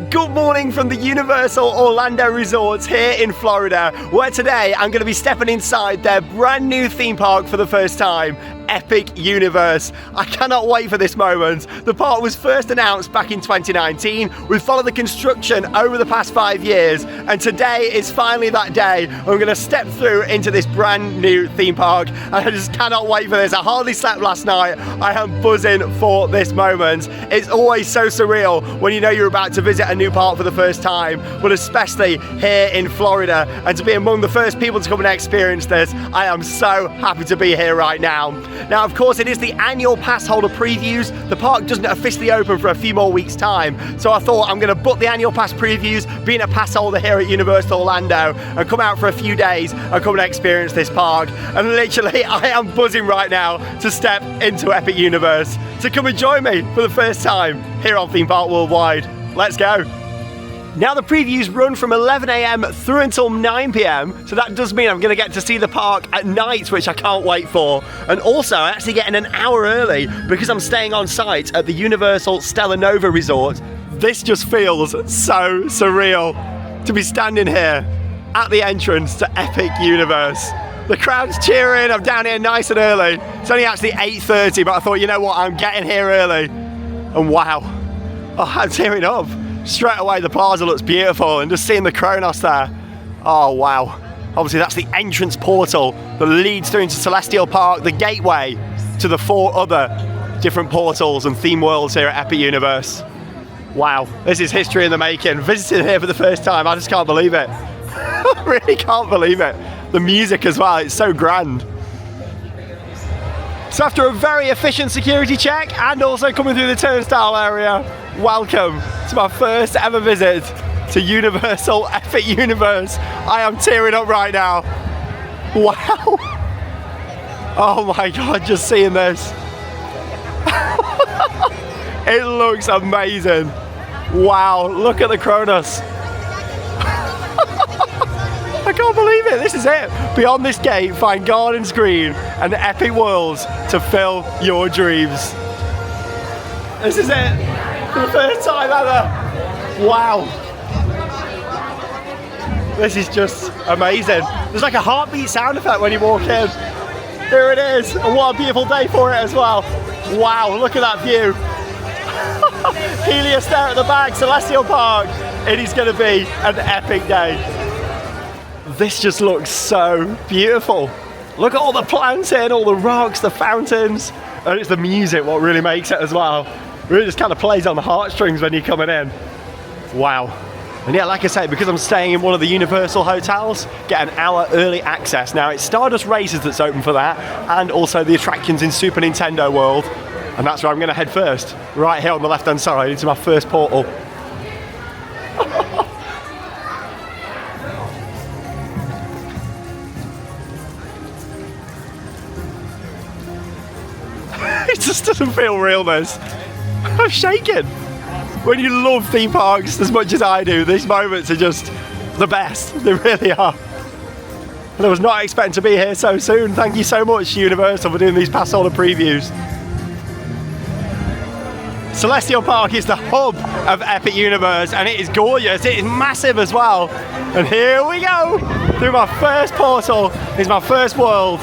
Good morning from the Universal Orlando Resorts here in Florida, where today I'm going to be stepping inside their brand new theme park for the first time, Epic Universe. I cannot wait for this moment. The park was first announced back in 2019. We've followed the construction over the past 5 years, and today is finally that day. We're going to step through into this brand new theme park, and I just cannot wait for this. I hardly slept last night. I am buzzing for this moment. It's always so surreal when you know you're about to visit a new park for the first time, but especially here in Florida, and to be among the first people to come and experience this, I am so happy to be here right now. Now, of course, it is the annual pass holder previews. The park doesn't officially open for a few more weeks' time, so I thought I'm going to book the annual pass previews, being a pass holder here at Universal Orlando, and come out for a few days and come and experience this park. And literally, I am buzzing right now to step into Epic Universe. So come and join me for the first time here on Theme Park Worldwide. Let's go. Now the previews run from 11 AM through until 9 PM, so that does mean I'm going to get to see the park at night, which I can't wait for. And also I'm actually getting an hour early because I'm staying on site at the Universal Stella Nova Resort. This just feels so surreal to be standing here at the entrance to Epic Universe. The crowd's cheering, I'm down here nice and early. It's only actually 8:30, but I thought, you know what, I'm getting here early. And wow, I'm tearing up. Straight away the plaza looks beautiful, and just seeing the Kronos there, oh wow. Obviously that's the entrance portal that leads through into Celestial Park, the gateway to the 4 other different portals and theme worlds here at Epic Universe. Wow, this is history in the making. Visiting here for the first time, I just can't believe it. I really can't believe it. The music as well, it's so grand. So after a very efficient security check and also coming through the turnstile area, welcome to my first ever visit to Universal Epic Universe. I am tearing up right now. Wow. Oh my God, just seeing this. It looks amazing. Wow, look at the Kronos. I can't believe it, this is it. Beyond this gate, find Gardens Green and epic worlds to fill your dreams. This is it, for the first time ever. Wow. This is just amazing. There's like a heartbeat sound effect when you walk in. Here it is, and what a beautiful day for it as well. Wow, look at that view. Helios there at the back, Celestial Park. It is gonna be an epic day. This just looks so beautiful. Look at all the plants here, and all the rocks, the fountains, and it's the music what really makes it as well. It really just kind of plays on the heartstrings when you're coming in. Wow. And yeah, like I say, because I'm staying in one of the Universal hotels, get an hour early access. Now it's Stardust Races that's open for that, and also the attractions in Super Nintendo World. And that's where I'm gonna head first, right here on the left-hand side into my first portal. It just doesn't feel real, this. I'm shaking. When you love theme parks as much as I do, these moments are just the best. They really are. And I was not expecting to be here so soon. Thank you so much, Universal, for doing these pass holder previews. Celestial Park is the hub of Epic Universe, and it is gorgeous. It is massive as well. And here we go. Through my first portal is my first world.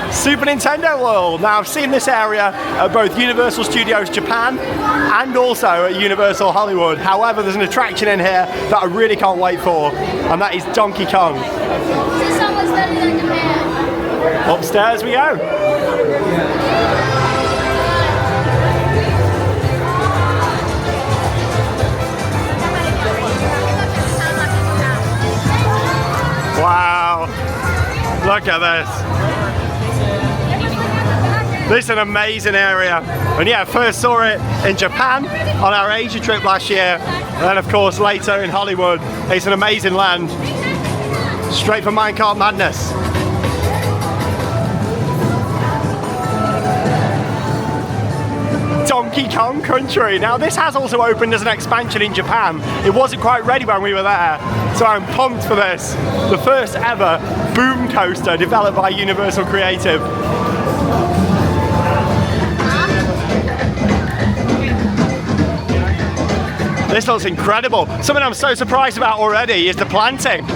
Super Nintendo World. Now I've seen this area at both Universal Studios Japan and also at Universal Hollywood. However, there's an attraction in here that I really can't wait for, and that is Donkey Kong. Upstairs we go. Wow, look at this. This is an amazing area, and yeah, I first saw it in Japan on our Asia trip last year, and then of course later in Hollywood. It's an amazing land, straight from Minecart Madness. Donkey Kong Country. Now this has also opened as an expansion in Japan. It wasn't quite ready when we were there, so I'm pumped for this. The first ever boom coaster developed by Universal Creative. This looks incredible. Something I'm so surprised about already is the planting.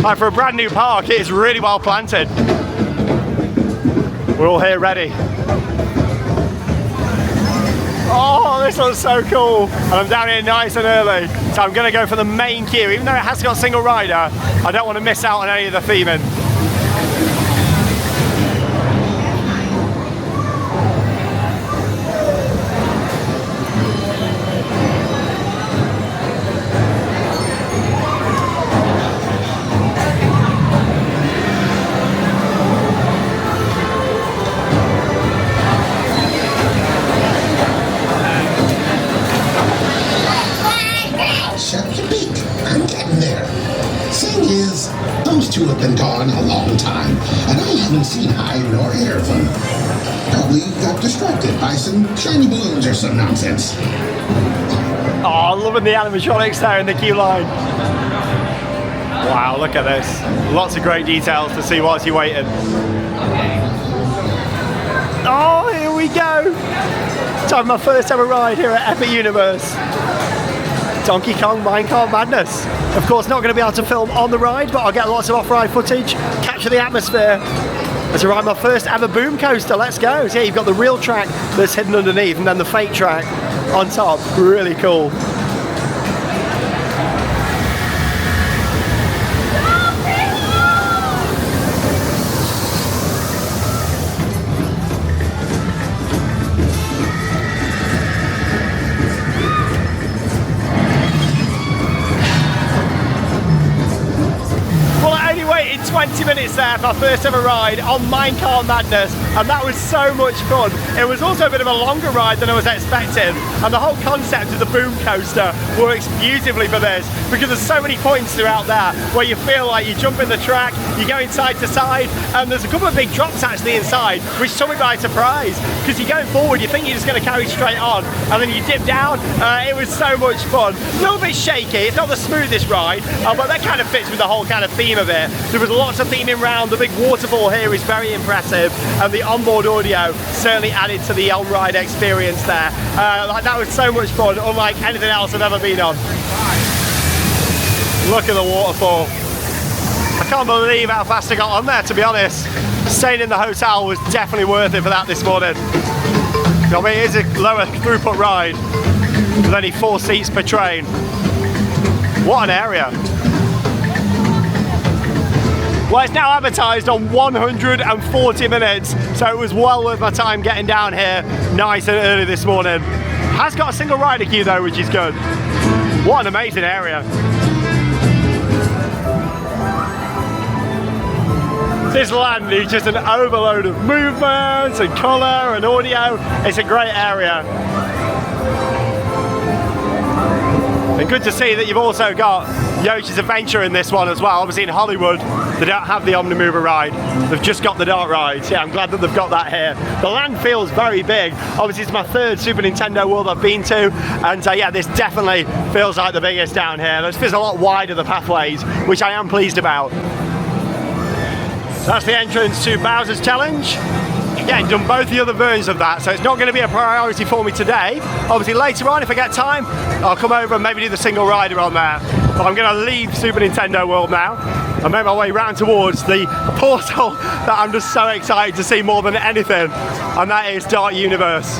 Like, for a brand new park, it is really well planted. We're all here ready. Oh, this looks so cool. And I'm down here nice and early. So I'm gonna go for the main queue. Even though it has got single rider, I don't want to miss out on any of the theming. Those two have been gone a long time, and I haven't seen hide nor hair of them. Probably got distracted by some shiny balloons or some nonsense. Oh, loving the animatronics there in the queue line. Wow, look at this. Lots of great details to see whilst you're waiting. Oh, here we go. Time my first ever ride here at Epic Universe. Donkey Kong Minecart Madness. Of course, not going to be able to film on the ride, but I'll get lots of off-ride footage, capture the atmosphere as I ride my first ever boom coaster. Let's go. So yeah, you've got the real track that's hidden underneath and then the fake track on top. Really cool. Well, I only waited 20 minutes there for my first ever ride on Minecart Madness, and that was so much fun. It was also a bit of a longer ride than I was expecting, and the whole concept of the boom coaster works beautifully for this, because there's so many points throughout there where you feel like you jump in the track, you're going side to side, and there's a couple of big drops actually inside, which took me by surprise, because you're going forward, you think you're just going to carry straight on, and then you dip down. It was so much fun. A little bit shaky, it's not the smoothest ride, but that kind of fits with the whole kind of theme of it. There was lots of theming around. The big waterfall here is very impressive, and the onboard audio certainly added to the on-ride experience there. Like, that was so much fun, unlike anything else I've ever been on. Look at the waterfall. I can't believe how fast I got on there, to be honest. Staying in the hotel was definitely worth it for that this morning. I mean, it is a lower throughput ride with only 4 seats per train. What an area. Well, it's now advertised on 140 minutes, so it was well worth my time getting down here nice and early this morning. Has got a single rider queue though, which is good. What an amazing area. This land is just an overload of movements and colour and audio. It's a great area. And good to see that you've also got Yoshi's Adventure in this one as well. Obviously in Hollywood, they don't have the Omnimover ride. They've just got the dark rides. Yeah, I'm glad that they've got that here. The land feels very big. Obviously it's my third Super Nintendo World I've been to. And yeah, this definitely feels like the biggest down here. This feels a lot wider, the pathways, which I am pleased about. That's the entrance to Bowser's Challenge. Again, done both the other versions of that, so it's not going to be a priority for me today. Obviously later on, if I get time, I'll come over and maybe do the single rider on there. But I'm going to leave Super Nintendo World now and make my way round towards the portal that I'm just so excited to see more than anything, and that is Dark Universe.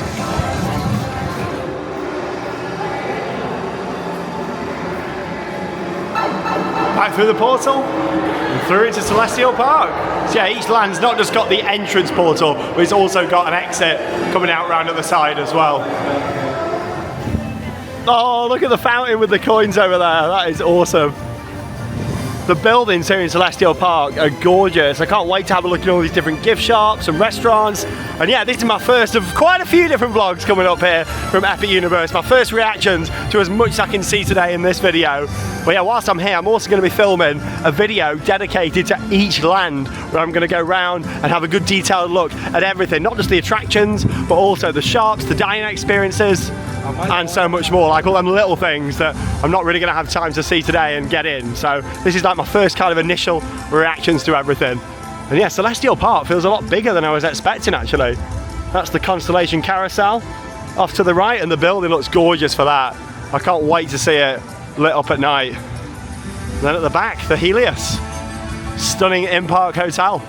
Back through the portal and through into Celestial Park. So yeah, each land's not just got the entrance portal, but it's also got an exit coming out round at the side as well. Oh, look at the fountain with the coins over there. That is awesome. The buildings here in Celestial Park are gorgeous. I can't wait to have a look at all these different gift shops and restaurants. And yeah, this is my first of quite a few different vlogs coming up here from Epic Universe. My first reactions to as much as I can see today in this video. But yeah, whilst I'm here, I'm also going to be filming a video dedicated to each land, where I'm going to go around and have a good detailed look at everything. Not just the attractions, but also the shops, the dining experiences, and so much more, like all them little things that I'm not really going to have time to see today and get in. So this is like my first kind of initial reactions to everything. And yeah, Celestial Park feels a lot bigger than I was expecting actually. That's the Constellation Carousel off to the right, and the building looks gorgeous for that. I can't wait to see it lit up at night. And then at the back, the Helios. Stunning in-park hotel.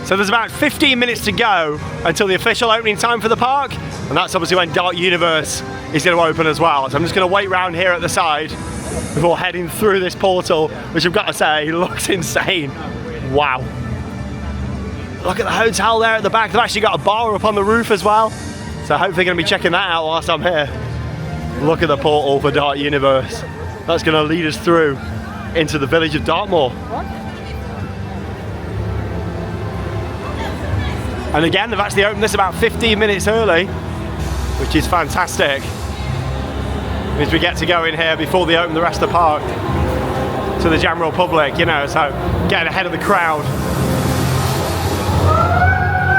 So there's about 15 minutes to go until the official opening time for the park, and that's obviously when Dark Universe is going to open as well. So I'm just going to wait round here at the side before heading through this portal, which I've got to say looks insane. Wow. Look at the hotel there at the back. They've actually got a bar up on the roof as well. So hopefully going to be checking that out whilst I'm here. Look at the portal for Dark Universe. That's going to lead us through into the village of Dartmoor. And again, they've actually opened this about 15 minutes early, which is fantastic. Means we get to go in here before they open the rest of the park to the general public, you know, so getting ahead of the crowd.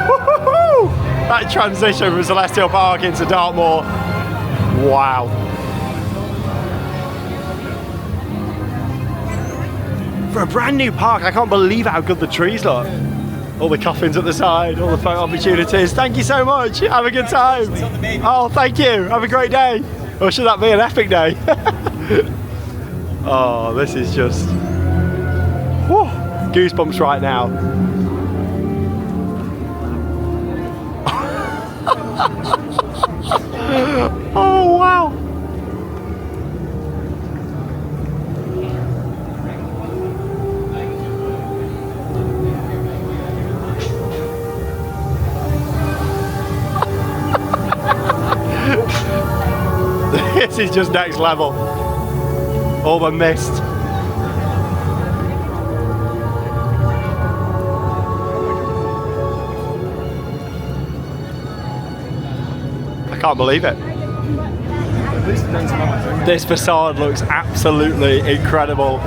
Woo-hoo-hoo! That transition from Celestial Park into Dartmoor. Wow. For a brand new park, I can't believe how good the trees look. All the coffins at the side, all the photo opportunities. Thank you so much. Have a good time. Oh, thank you. Have a great day. Or should that be an epic day? Oh, this is just whew, goosebumps right now. Oh, wow. This is just next level. All the mist. I can't believe it. This facade looks absolutely incredible.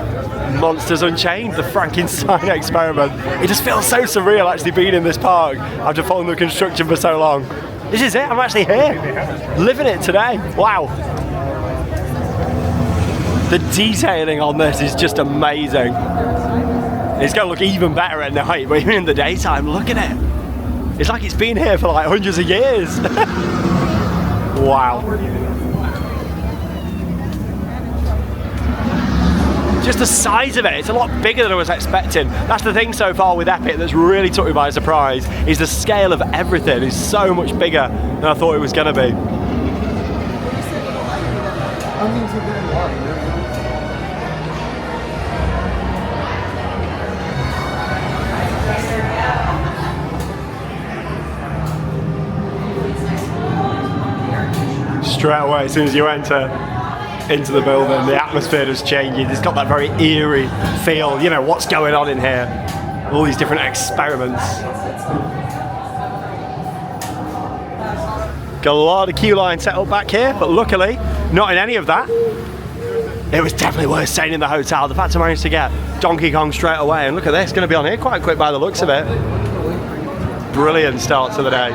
Monsters Unchained, the Frankenstein experiment. It just feels so surreal actually being in this park after following the construction for so long. This is it, I'm actually here, living it today. Wow. The detailing on this is just amazing. It's going to look even better at night, but even in the daytime, look at it. It's like it's been here for like hundreds of years. Wow. Just the size of it, it's a lot bigger than I was expecting. That's the thing so far with Epic that's really took me by surprise, is the scale of everything is so much bigger than I thought it was going to be. Straight away, as soon as you enter into the building, the atmosphere just changes. It's got that very eerie feel, you know, what's going on in here? All these different experiments. Got a lot of queue line set up back here, but luckily, not in any of that. It was definitely worth staying in the hotel. The fact I managed to get Donkey Kong straight away, and look at this, going to be on here quite quick by the looks of it. Brilliant start to the day.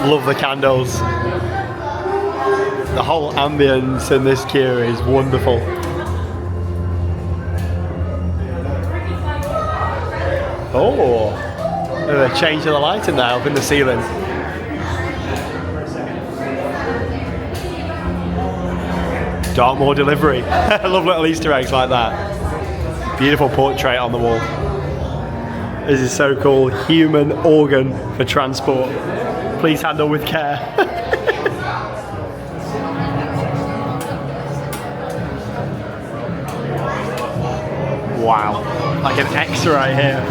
Love the candles. The whole ambience in this queue is wonderful. Oh, they're changing the lighting there up in the ceiling. Dartmoor delivery. I love little Easter eggs like that. Beautiful portrait on the wall. This is so cool. Human organ for transport. Please handle with care. Wow, like an X-ray here.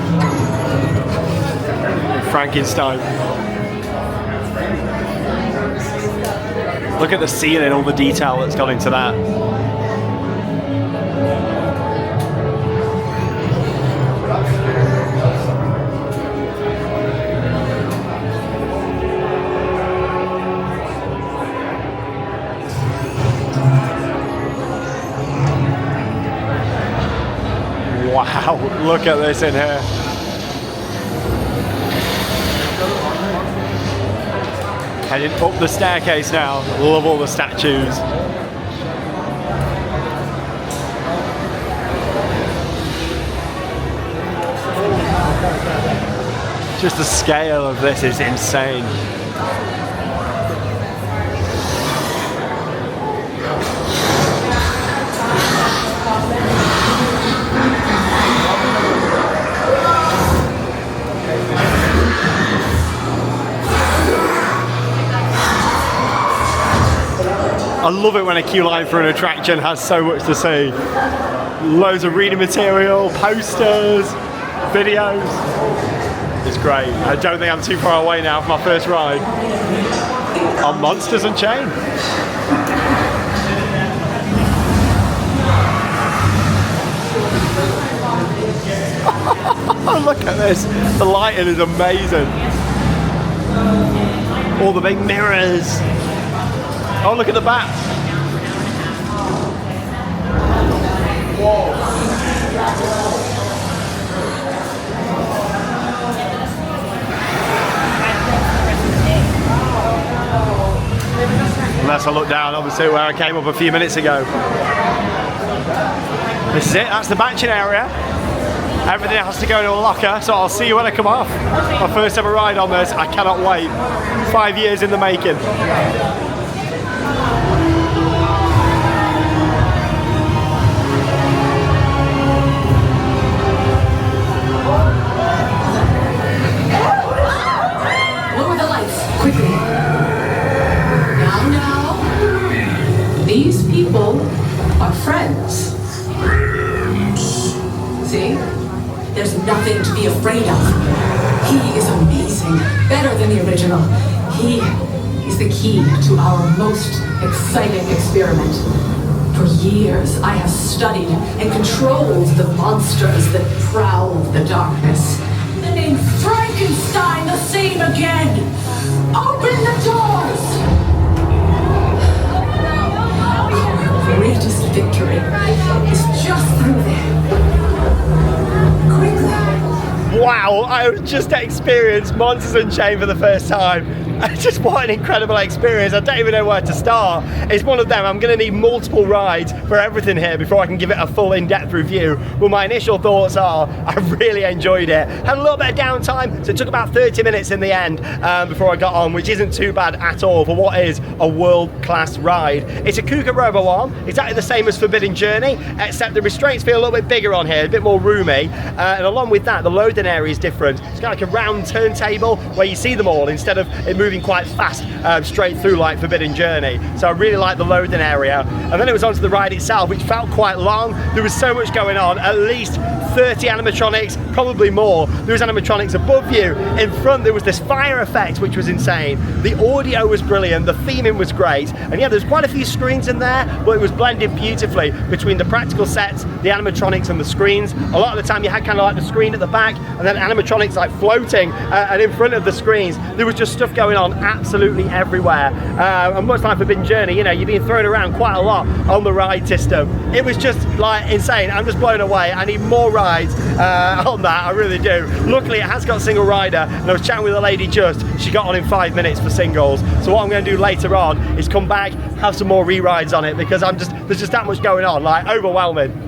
Frankenstein. Look at the ceiling, all the detail that's gone into that. Wow, look at this in here. Heading up the staircase now. Love all the statues. Just the scale of this is insane. I love it when a queue line for an attraction has so much to see. Loads of reading material, posters, videos. It's great. I don't think I'm too far away now for my first ride on Monsters Unchained. Look at this. The lighting is amazing. All the big mirrors. Oh, look at the bats. Whoa. And that's a look down, obviously, where I came up a few minutes ago. This is it, that's the batching area. Everything has to go to a locker, so I'll see you when I come off. My first ever ride on this, I cannot wait. 5 years in the making. Lower the lights, quickly. Now. These people are friends. See? There's nothing to be afraid of. He is amazing, better than the original. He is the key to our most exciting experiment. For years, I have studied and controlled the monsters that prowl the darkness. The name Frankenstein the same again. Open the doors! Our greatest victory is just through there. Wow, I just experienced Monsters Unchained for the first time. Just what an incredible experience. I don't even know where to start. It's one of them. I'm going to need multiple rides for everything here before I can give it a full in-depth review. But my initial thoughts are, I really enjoyed it. Had a little bit of downtime, so it took about 30 minutes in the end before I got on, which isn't too bad at all for what is a world-class ride. It's a Kuka Robo Arm, exactly the same as Forbidden Journey, except the restraints feel a little bit bigger on here, a bit more roomy. And along with that, the loading area is different. It's kind of like a round turntable where you see them all instead of it moving quite fast straight through like Forbidden Journey. So I really like the loading area. And then it was onto the ride itself, which felt quite long. There was so much going on, at least 30 animatronics, probably more. There was animatronics above you. In front there was this fire effect, which was insane. The audio was brilliant, the theming was great. And yeah, there's quite a few screens in there, but it was blended beautifully between the practical sets, the animatronics and the screens. A lot of the time you had kind of like the screen at the back and then animatronics like floating and in front of the screens. There was just stuff going on absolutely everywhere. And much like Forbidden Journey, you know, you're being thrown around quite a lot on the ride system. It was just like insane. I'm just blown away. I need more rides on that, I really do. Luckily it has got single rider, and I was chatting with a lady just, she got on in 5 minutes for singles. So what I'm going to do later on is come back, have some more re-rides on it, because there's just that much going on, like overwhelming.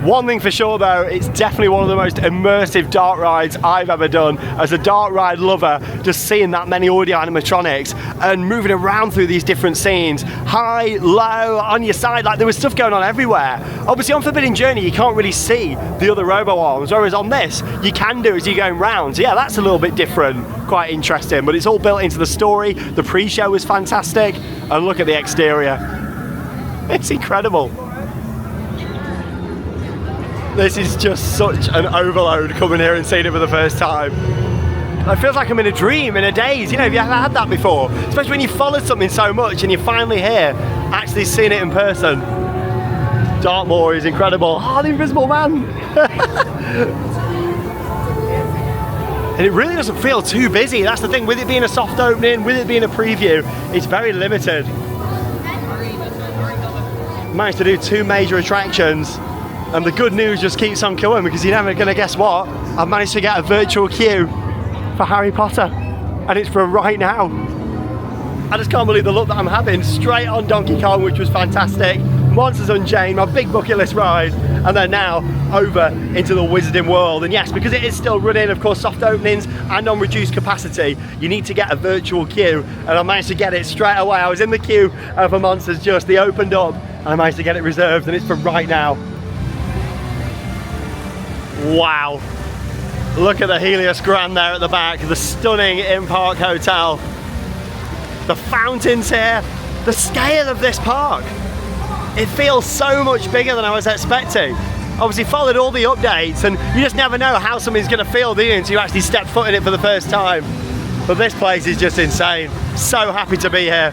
One thing for sure though, it's definitely one of the most immersive dark rides I've ever done. As a dark ride lover, just seeing that many audio animatronics and moving around through these different scenes, high, low, on your side, like there was stuff going on everywhere. Obviously on Forbidden Journey you can't really see the other robo arms, whereas on this you can do as you're going round. So yeah, that's a little bit different, quite interesting, but it's all built into the story. The pre-show was fantastic, and look at the exterior. It's incredible. This is just such an overload coming here and seeing it for the first time. It feels like I'm in a dream, in a daze. You know, have you ever had that before? Especially when you followed something so much and you're finally here, actually seeing it in person. Dartmoor is incredible. Oh, the Invisible Man! And it really doesn't feel too busy. That's the thing, with it being a soft opening, with it being a preview, it's very limited. Managed to do 2 major attractions. And the good news just keeps on coming, because you're never going to guess what. I've managed to get a virtual queue for Harry Potter, and it's for right now. I just can't believe the look that I'm having. Straight on Donkey Kong, which was fantastic. Monsters Unchained, my big bucket list ride, and then now over into the Wizarding World. And yes, because it is still running, of course, soft openings and on reduced capacity, you need to get a virtual queue, and I managed to get it straight away. I was in the queue for Monsters Just, they opened up, and I managed to get it reserved, and it's for right now. Wow, look at the Helios Grand there at the back, the stunning in-park hotel. The fountains here, The scale of this park, it feels so much bigger than I was expecting. Obviously followed all the updates, and you just never know how something's going to feel, do you, until you actually step foot in it for the first time. But this place is just insane. So happy to be here.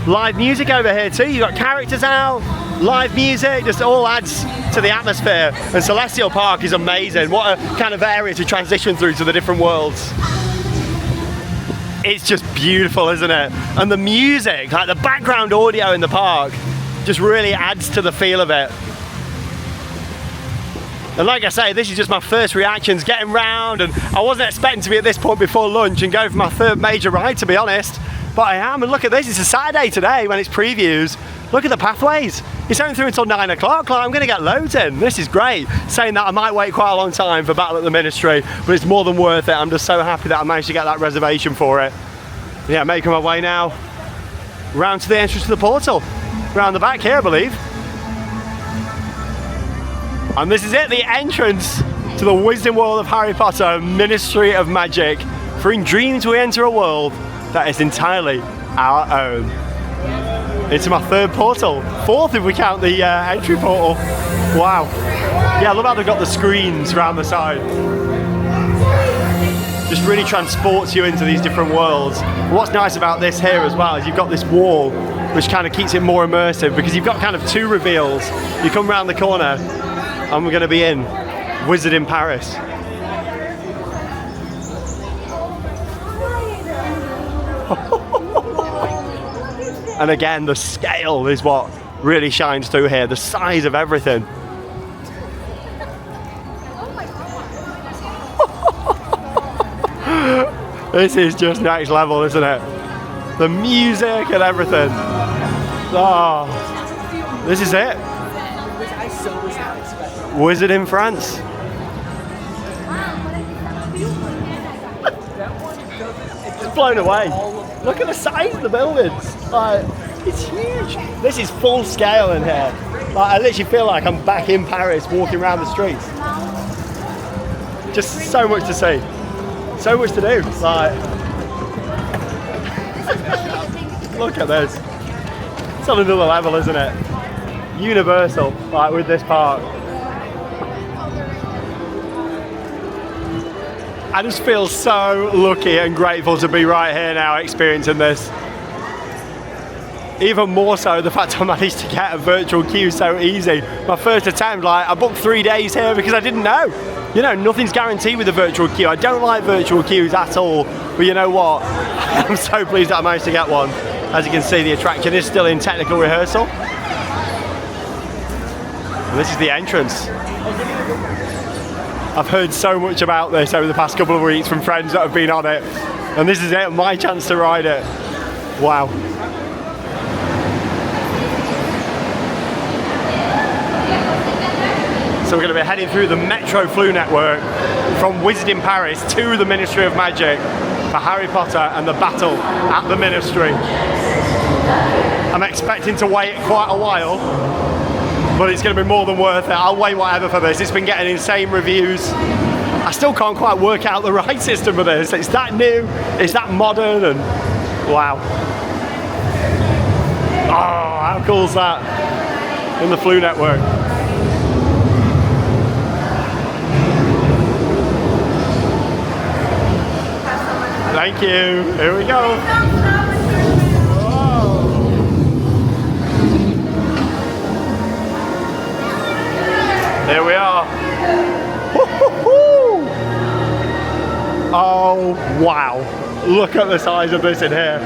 Live music over here too. You got characters out, live music, just all adds to the atmosphere. And Celestial Park is amazing. What a kind of area to transition through to the different worlds. It's just beautiful, isn't it? And the music, like the background audio in the park, just really adds to the feel of it. And like I say, this is just my first reactions getting round, and I wasn't expecting to be at this point before lunch and go for my third major ride, to be honest. But I am, and look at this, it's a Saturday today when it's previews. Look at the pathways. It's only through until 9 o'clock, like I'm gonna get loads in. This is great. Saying that, I might wait quite a long time for Battle at the Ministry, but it's more than worth it. I'm just so happy that I managed to get that reservation for it. Yeah, making my way now round to the entrance to the portal. Round the back here, I believe. And this is it, the entrance to the Wisdom World of Harry Potter, Ministry of Magic. For in dreams we enter a world that is entirely our own. Into my third portal. Fourth if we count the entry portal. Wow. Yeah, I love how they've got the screens around the side. Just really transports you into these different worlds. What's nice about this here as well is you've got this wall which kind of keeps it more immersive, because you've got kind of two reveals. You come around the corner and we're going to be in Wizard in Paris. And again, the scale is what really shines through here, the size of everything. This is just next level, isn't it? The music and everything. Oh, this is it. Wizard in France. Just blown away. Look at the size of the buildings. Like, it's huge. This is full scale in here. Like, I literally feel like I'm back in Paris walking around the streets. Just so much to see. So much to do. Like, look at this. It's on another level, isn't it? Universal, like with this park. I just feel so lucky and grateful to be right here now experiencing this. Even more so the fact I managed to get a virtual queue so easy. My first attempt, like I booked 3 days here because I didn't know. You know, nothing's guaranteed with a virtual queue. I don't like virtual queues at all, but you know what? I'm so pleased that I managed to get one. As you can see, the attraction is still in technical rehearsal. And this is the entrance. I've heard so much about this over the past couple of weeks from friends that have been on it. And this is it, my chance to ride it. Wow. So we're going to be heading through the Metro Flu network from Wizard in Paris to the Ministry of Magic for Harry Potter and the battle at the Ministry. I'm expecting to wait quite a while, but it's going to be more than worth it. I'll wait whatever for this. It's been getting insane reviews. I still can't quite work out the ride system for this. It's that new, it's that modern, and wow. Oh, how cool is that? In the Flu network. Thank you. Here we go. Whoa. There we are. Woo-hoo-hoo. Oh, wow. Look at the size of this in here.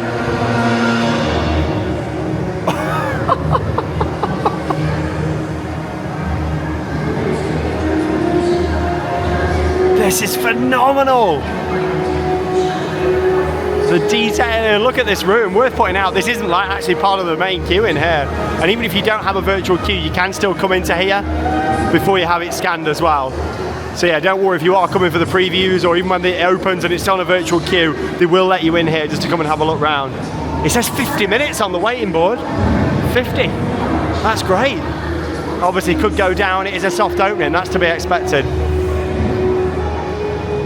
This is phenomenal. The detail, look at this room. Worth pointing out, this isn't like actually part of the main queue in here. And even if you don't have a virtual queue, you can still come into here before you have it scanned as well. So yeah, don't worry if you are coming for the previews, or even when it opens and it's on a virtual queue, they will let you in here just to come and have a look round. It says 50 minutes on the waiting board. 50. That's great. Obviously could go down, it is a soft opening, that's to be expected.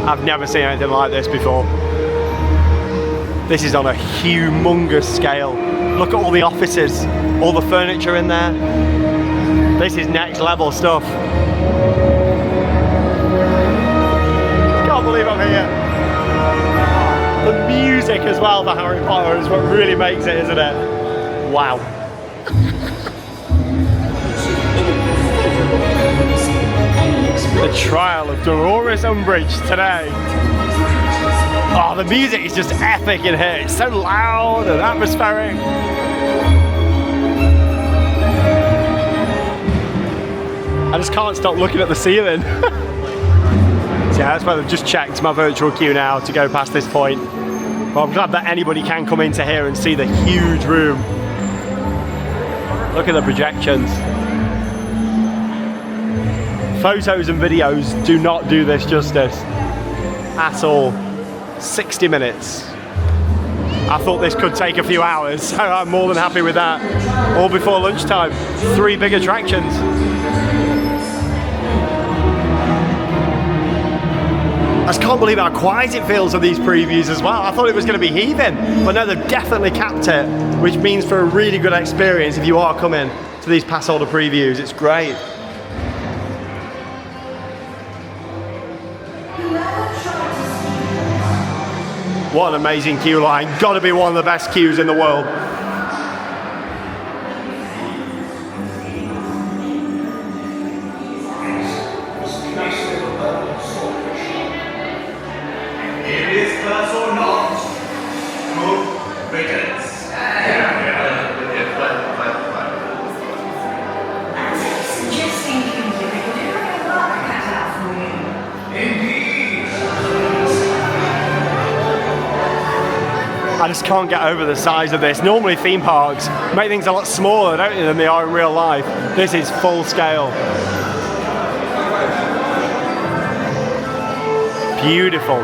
I've never seen anything like this before. This is on a humongous scale. Look at all the offices, all the furniture in there. This is next level stuff. Can't believe I'm here. The music as well for Harry Potter is what really makes it, isn't it? Wow. The trial of Dolores Umbridge today. Oh, the music is just epic in here. It's so loud and atmospheric. I just can't stop looking at the ceiling. So yeah, that's where I've just checked my virtual queue now to go past this point. Well, I'm glad that anybody can come into here and see the huge room. Look at the projections. Photos and videos do not do this justice at all. 60 minutes. I thought this could take a few hours, so I'm more than happy with that. All before lunchtime. 3 big attractions. I just can't believe how quiet it feels on these previews as well. I thought it was going to be heaving, but no, they've definitely capped it, which means for a really good experience if you are coming to these pass holder previews, it's great. What an amazing queue line. Got to be one of the best queues in the world. It is class or not. Move, begins. Suggesting you can do a lot of that for you. Indeed. I just can't get over the size of this. Normally theme parks make things a lot smaller, don't they, than they are in real life. This is full scale. Beautiful.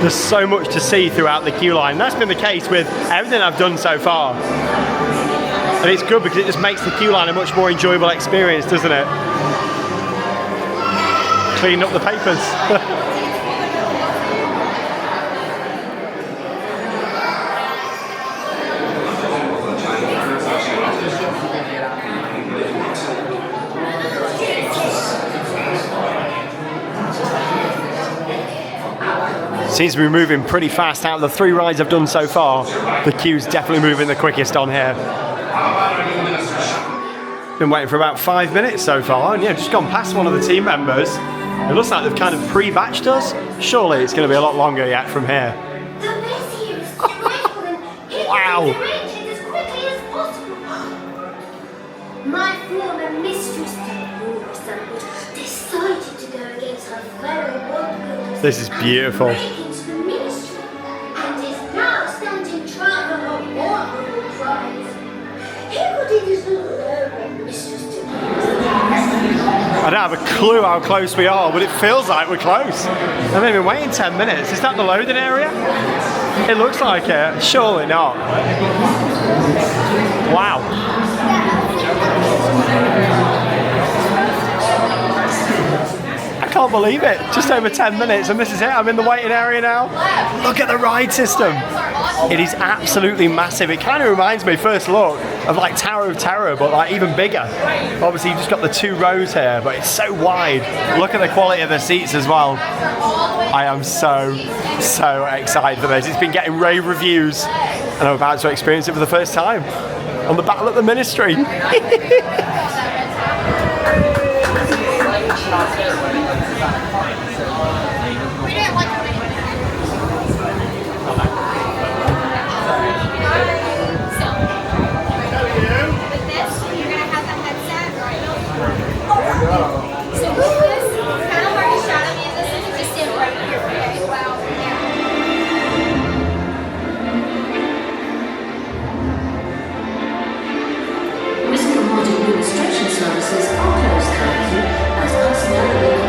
There's so much to see throughout the queue line. That's been the case with everything I've done so far. And it's good because it just makes the queue line a much more enjoyable experience, doesn't it? Clean up the papers. Seems to be moving pretty fast. Out of the 3 rides I've done so far, the queue's definitely moving the quickest on here. Been waiting for about 5 minutes so far, and yeah, just gone past one of the team members. It looks like they've kind of pre-batched us. Surely it's going to be a lot longer yet from here. Wow. My former mistress decided to go against her fellow workers. This is beautiful. Break into the ministry and is now standing trial for her honorable prize. He could even allow her mistress to I don't have a clue how close we are, but it feels like we're close. I've only been waiting 10 minutes. Is that the loading area? It looks like it. Surely not. Wow. I can't believe it. Just over 10 minutes and this is it. I'm in the waiting area now. Look at the ride system. It is absolutely massive. It kind of reminds me, first look, of like Tower of Terror, but like even bigger. Obviously you've just got the 2 rows here, but it's so wide. Look at the quality of the seats as well. I am so excited for this. It's been getting rave reviews and I'm about to experience it for the first time on the Battle at the Ministry. Administration services are closed currently as personnel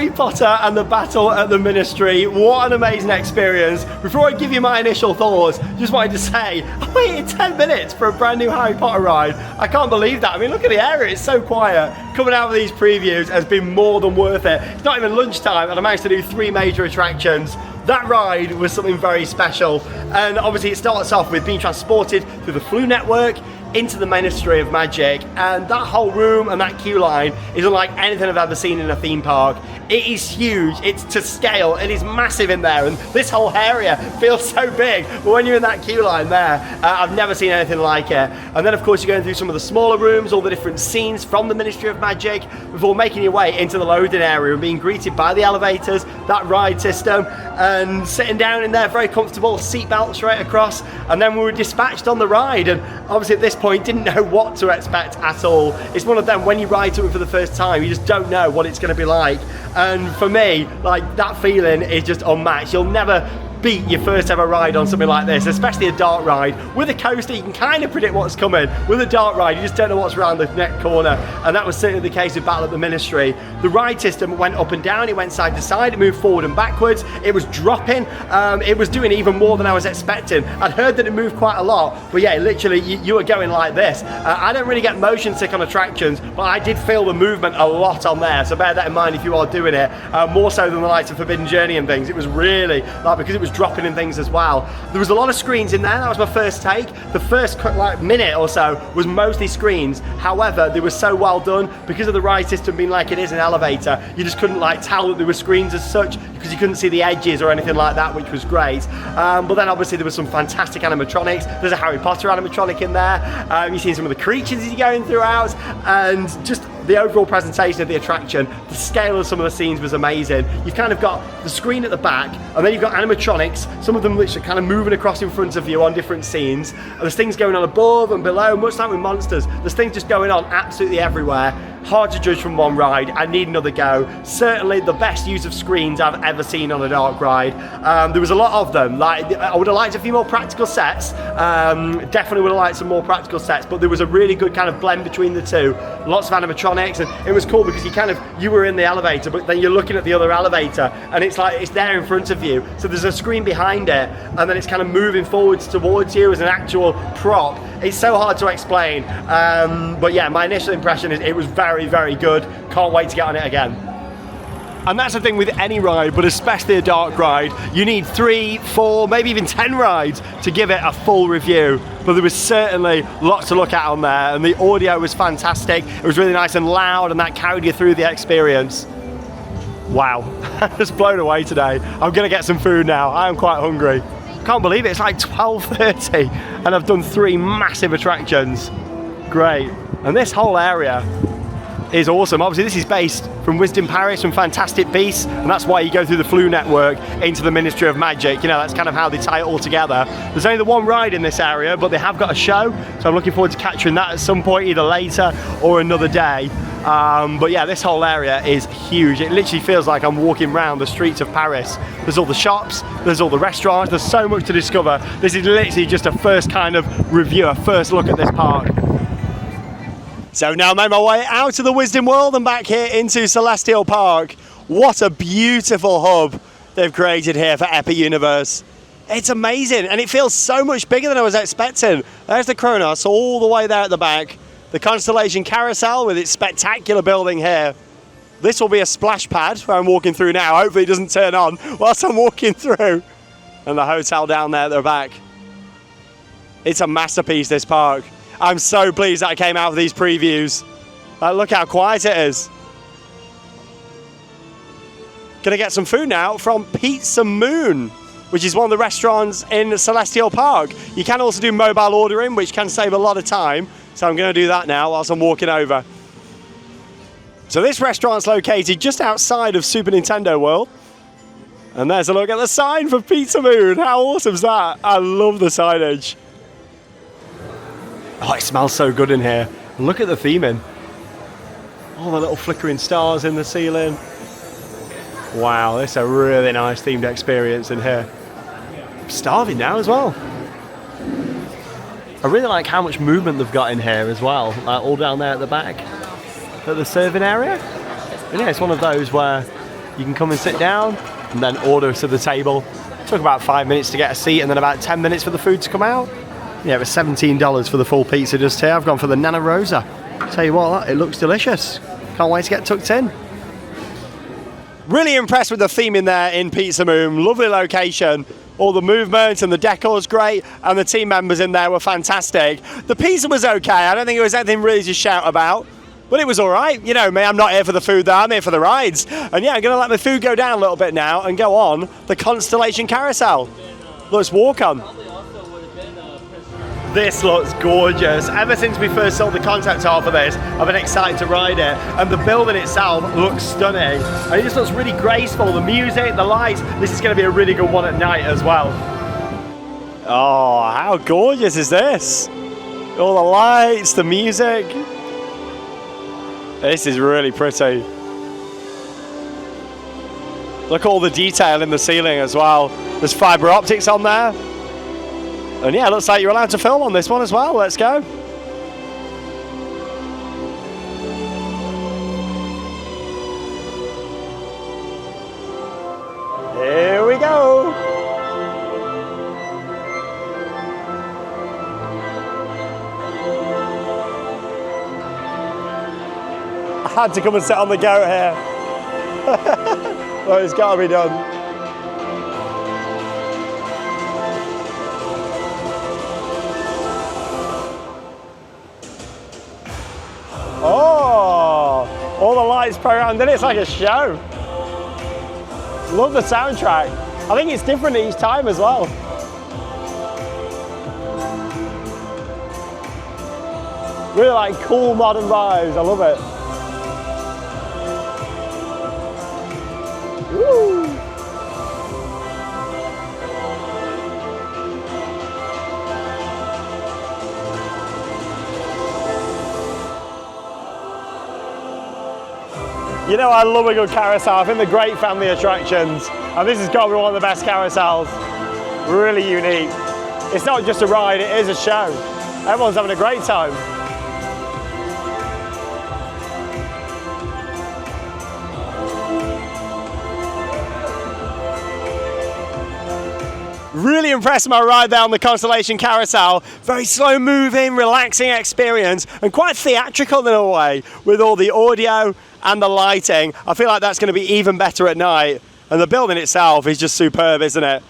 Harry Potter and the Battle at the Ministry. What an amazing experience. Before I give you my initial thoughts, just wanted to say, I waited 10 minutes for a brand new Harry Potter ride. I can't believe that. I mean, look at the area, it's so quiet. Coming out of these previews has been more than worth it. It's not even lunchtime and I managed to do 3 major attractions. That ride was something very special. And obviously it starts off with being transported through the Flu Network into the Ministry of Magic, and that whole room and that queue line is unlike anything I've ever seen in a theme park. It is huge, it's to scale, it is massive in there, and this whole area feels so big, but when you're in that queue line there, I've never seen anything like it. And then of course you're going through some of the smaller rooms, all the different scenes from the Ministry of Magic, before making your way into the loading area and being greeted by the elevators, that ride system, and sitting down in there very comfortable, seatbelt straight across, and then we were dispatched on the ride, and obviously at this point didn't know what to expect at all. It's one of them, when you ride to it for the first time, you just don't know what it's going to be like. And for me, like, that feeling is just unmatched. You'll never beat your first ever ride on something like this, especially a dark ride. With a coaster you can kind of predict what's coming. With a dark ride you just don't know what's around the next corner, and that was certainly the case with Battle at the Ministry. The ride system went up and down, it went side to side, it moved forward and backwards, it was dropping, it was doing even more than I was expecting. I'd heard that it moved quite a lot, but yeah, literally you were going like this. I don't really get motion sick on attractions, but I did feel the movement a lot on there, so bear that in mind if you are doing it, more so than the likes of Forbidden Journey and things. It was really, like, because it was dropping and things as well. There was a lot of screens in there, that was my first take. The first minute or so was mostly screens, however they were so well done because of the ride system being like it is an elevator. You just couldn't tell that there were screens as such because you couldn't see the edges or anything like that, which was great. But then obviously there was some fantastic animatronics. There's a Harry Potter animatronic in there. You've seen some of the creatures as you're going throughout, and just the overall presentation of the attraction, the scale of some of the scenes was amazing. You've kind of got the screen at the back, and then you've got animatronics, some of them literally kind of moving across in front of you on different scenes, and there's things going on above and below, much like with Monsters. There's things just going on absolutely everywhere. Hard to judge from one ride. I need another go. Certainly the best use of screens I've ever seen on a dark ride. There was a lot of them. Like, I would have liked a few more practical sets. Definitely would have liked some more practical sets, but there was a really good kind of blend between the two. Lots of animatronics, and it was cool because you were in the elevator, but then you're looking at the other elevator, and it's like it's there in front of you. So there's a screen behind it, and then it's kind of moving forwards towards you as an actual prop. It's so hard to explain, but yeah, my initial impression is it was very, very good. Can't wait to get on it again. And that's the thing with any ride, but especially a dark ride. You need 3, 4, maybe even 10 rides to give it a full review. But there was certainly lots to look at on there, and the audio was fantastic. It was really nice and loud, and that carried you through the experience. Wow, I'm just blown away today. I'm gonna get some food now. I am quite hungry. Can't believe it, it's like 12:30 and I've done 3 massive attractions. Great. And this whole area is awesome. Obviously this is based from Wisdom Paris, from Fantastic Beasts, and that's why you go through the Flu Network into the Ministry of Magic. You know, that's kind of how they tie it all together. There's only the one ride in this area, but they have got a show, so I'm looking forward to capturing that at some point, either later or another day. But yeah, this whole area is huge. It literally feels like I'm walking around the streets of Paris. There's all the shops, there's all the restaurants, there's so much to discover. This is literally just a first kind of review, a first look at this park. So now I made my way out of the Wisdom World and back here into Celestial Park. What a beautiful hub they've created here for Epic Universe. It's amazing, and it feels so much bigger than I was expecting. There's the Kronos all the way there at the back. The Constellation Carousel with its spectacular building here. This will be a splash pad where I'm walking through now. Hopefully it doesn't turn on whilst I'm walking through. And the hotel down there at the back. It's a masterpiece, this park. I'm so pleased that I came out of these previews. Look how quiet it is. Gonna get some food now from Pizza Moon, which is one of the restaurants in Celestial Park. You can also do mobile ordering, which can save a lot of time. So I'm gonna do that now whilst I'm walking over. So this restaurant's located just outside of Super Nintendo World. And there's a look at the sign for Pizza Moon. How awesome is that? I love the signage. Oh, it smells so good in here. And look at the theming. All the little flickering stars in the ceiling. Wow, this is a really nice themed experience in here. I'm starving now as well. I really like how much movement they've got in here as well. Like all down there at the back, at the serving area. And yeah, it's one of those where You can come and sit down and then order to the table. Took about 5 minutes to get a seat and then about 10 minutes for the food to come out. Yeah, it was $17 for the full pizza just here. I've gone for the Nana Rosa. Tell you what, it looks delicious. Can't wait to get tucked in. Really impressed with the theme in there in Pizza Moon. Lovely location. All the movement and the decor's great, and the team members in there were fantastic. The pizza was okay. I don't think it was anything really to shout about, but it was all right. You know me, I'm not here for the food though, I'm here for the rides. And yeah, I'm gonna let my food go down a little bit now and go on the Constellation Carousel. Let's walk on. This looks gorgeous. Ever since we first saw the concept art for this, I've been excited to ride it. And the building itself looks stunning. And it just looks really graceful. The music, the lights. This is going to be a really good one at night as well. Oh, how gorgeous is this? All the lights, the music. This is really pretty. Look at all the detail in the ceiling as well. There's fiber optics on there. And yeah, it looks like you're allowed to film on this one as well. Let's go. Here we go. I had to come and sit on the goat here. Well, it's got to be done. Oh, all the lights programmed in, it's like a show. Love the soundtrack. I think it's different each time as well. Really like cool modern vibes, I love it. Woo. You know, I love a good carousel. I think they're great family attractions. And this has got to be one of the best carousels. Really unique. It's not just a ride, it is a show. Everyone's having a great time. Really impressed with my ride there on the Constellation Carousel. Very slow moving, relaxing experience, and quite theatrical in a way, with all the audio and the lighting. I feel like that's going to be even better at night. And the building itself is just superb, isn't it?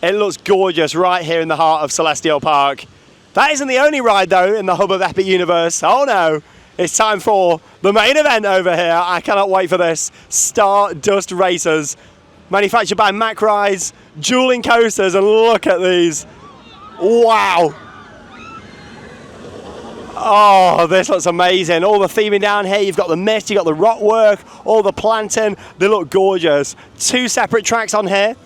It looks gorgeous right here in the heart of Celestial Park. That isn't the only ride though in the hub of Epic Universe. Oh no, it's time for the main event over here. I cannot wait for this. Stardust Racers, manufactured by Mack Rides, dueling coasters, and look at these. Wow. Oh, this looks amazing. All the theming down here. You've got the mist, you've got the rock work, all the planting. They look gorgeous. Two separate tracks on here.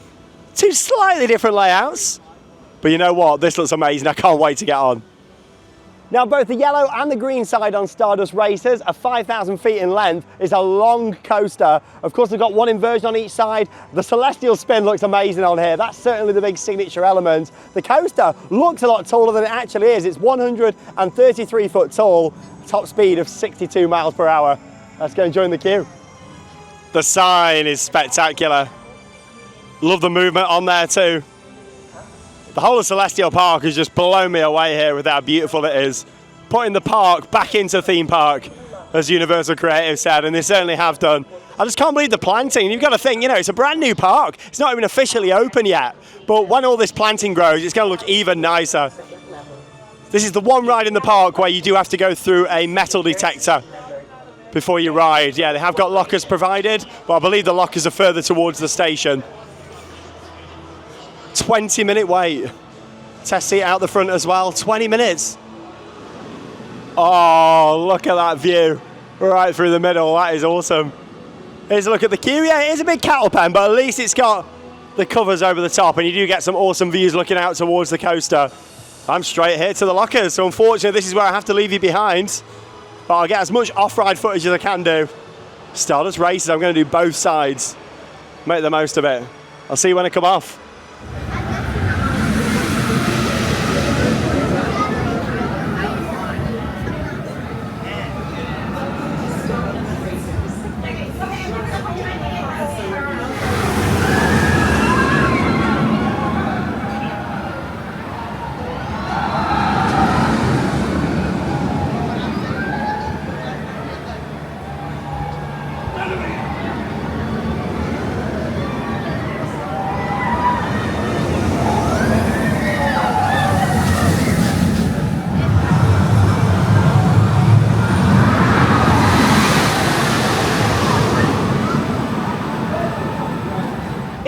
Two slightly different layouts. But you know what? This looks amazing. I can't wait to get on. Now, both the yellow and the green side on Stardust Racers are 5,000 feet in length. It's a long coaster. Of course, they've got one inversion on each side. The Celestial Spin looks amazing on here. That's certainly the big signature element. The coaster looks a lot taller than it actually is. It's 133 foot tall, top speed of 62 miles per hour. Let's go and join the queue. The sign is spectacular. Love the movement on there too. The whole of Celestial Park has just blown me away here with how beautiful it is. Putting the park back into theme park, as Universal Creative said, and they certainly have done. I just can't believe the planting. You've got to think, you know, it's a brand new park. It's not even officially open yet. But when all this planting grows, it's going to look even nicer. This is the one ride in the park where you do have to go through a metal detector before you ride. Yeah, they have got lockers provided, but I believe the lockers are further towards the station. 20-minute wait. Test seat out the front as well. 20 minutes. Oh, look at that view. Right through the middle. That is awesome. Here's a look at the queue. Yeah, it is a big cattle pen, but at least it's got the covers over the top, and you do get some awesome views looking out towards the coaster. I'm straight here to the lockers, so unfortunately this is where I have to leave you behind. But I'll get as much off-ride footage as I can do. Stardust Races, I'm going to do both sides. Make the most of it. I'll see you when I come off.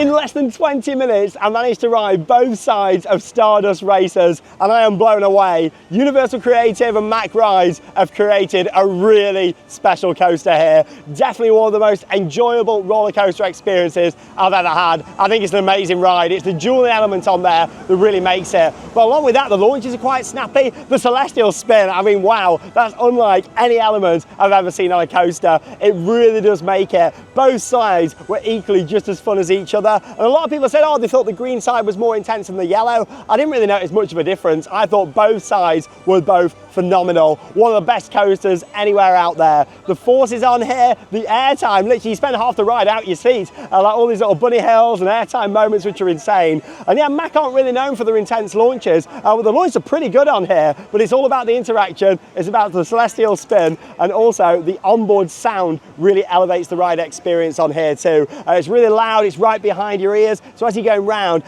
In less than 20 minutes, I managed to ride both sides of Stardust Racers, and I am blown away. Universal Creative and Mack Rides have created a really special coaster here. Definitely one of the most enjoyable roller coaster experiences I've ever had. I think it's an amazing ride. It's the dueling element on there that really makes it. But along with that, the launches are quite snappy. The Celestial Spin, I mean, wow, that's unlike any element I've ever seen on a coaster. It really does make it. Both sides were equally just as fun as each other. And a lot of people said, oh, they thought the green side was more intense than the yellow. I didn't really notice much of a difference. I thought both sides were both phenomenal. One of the best coasters anywhere out there. The forces on here, the airtime, literally you spend half the ride out your seat. Like all these little bunny hills and airtime moments which are insane. And yeah, Mack aren't really known for their intense launches. Well, the launches are pretty good on here, but it's all about the interaction. It's about the Celestial Spin, and also the onboard sound really elevates the ride experience on here too. It's really loud, it's right behind your ears. So as you're going round,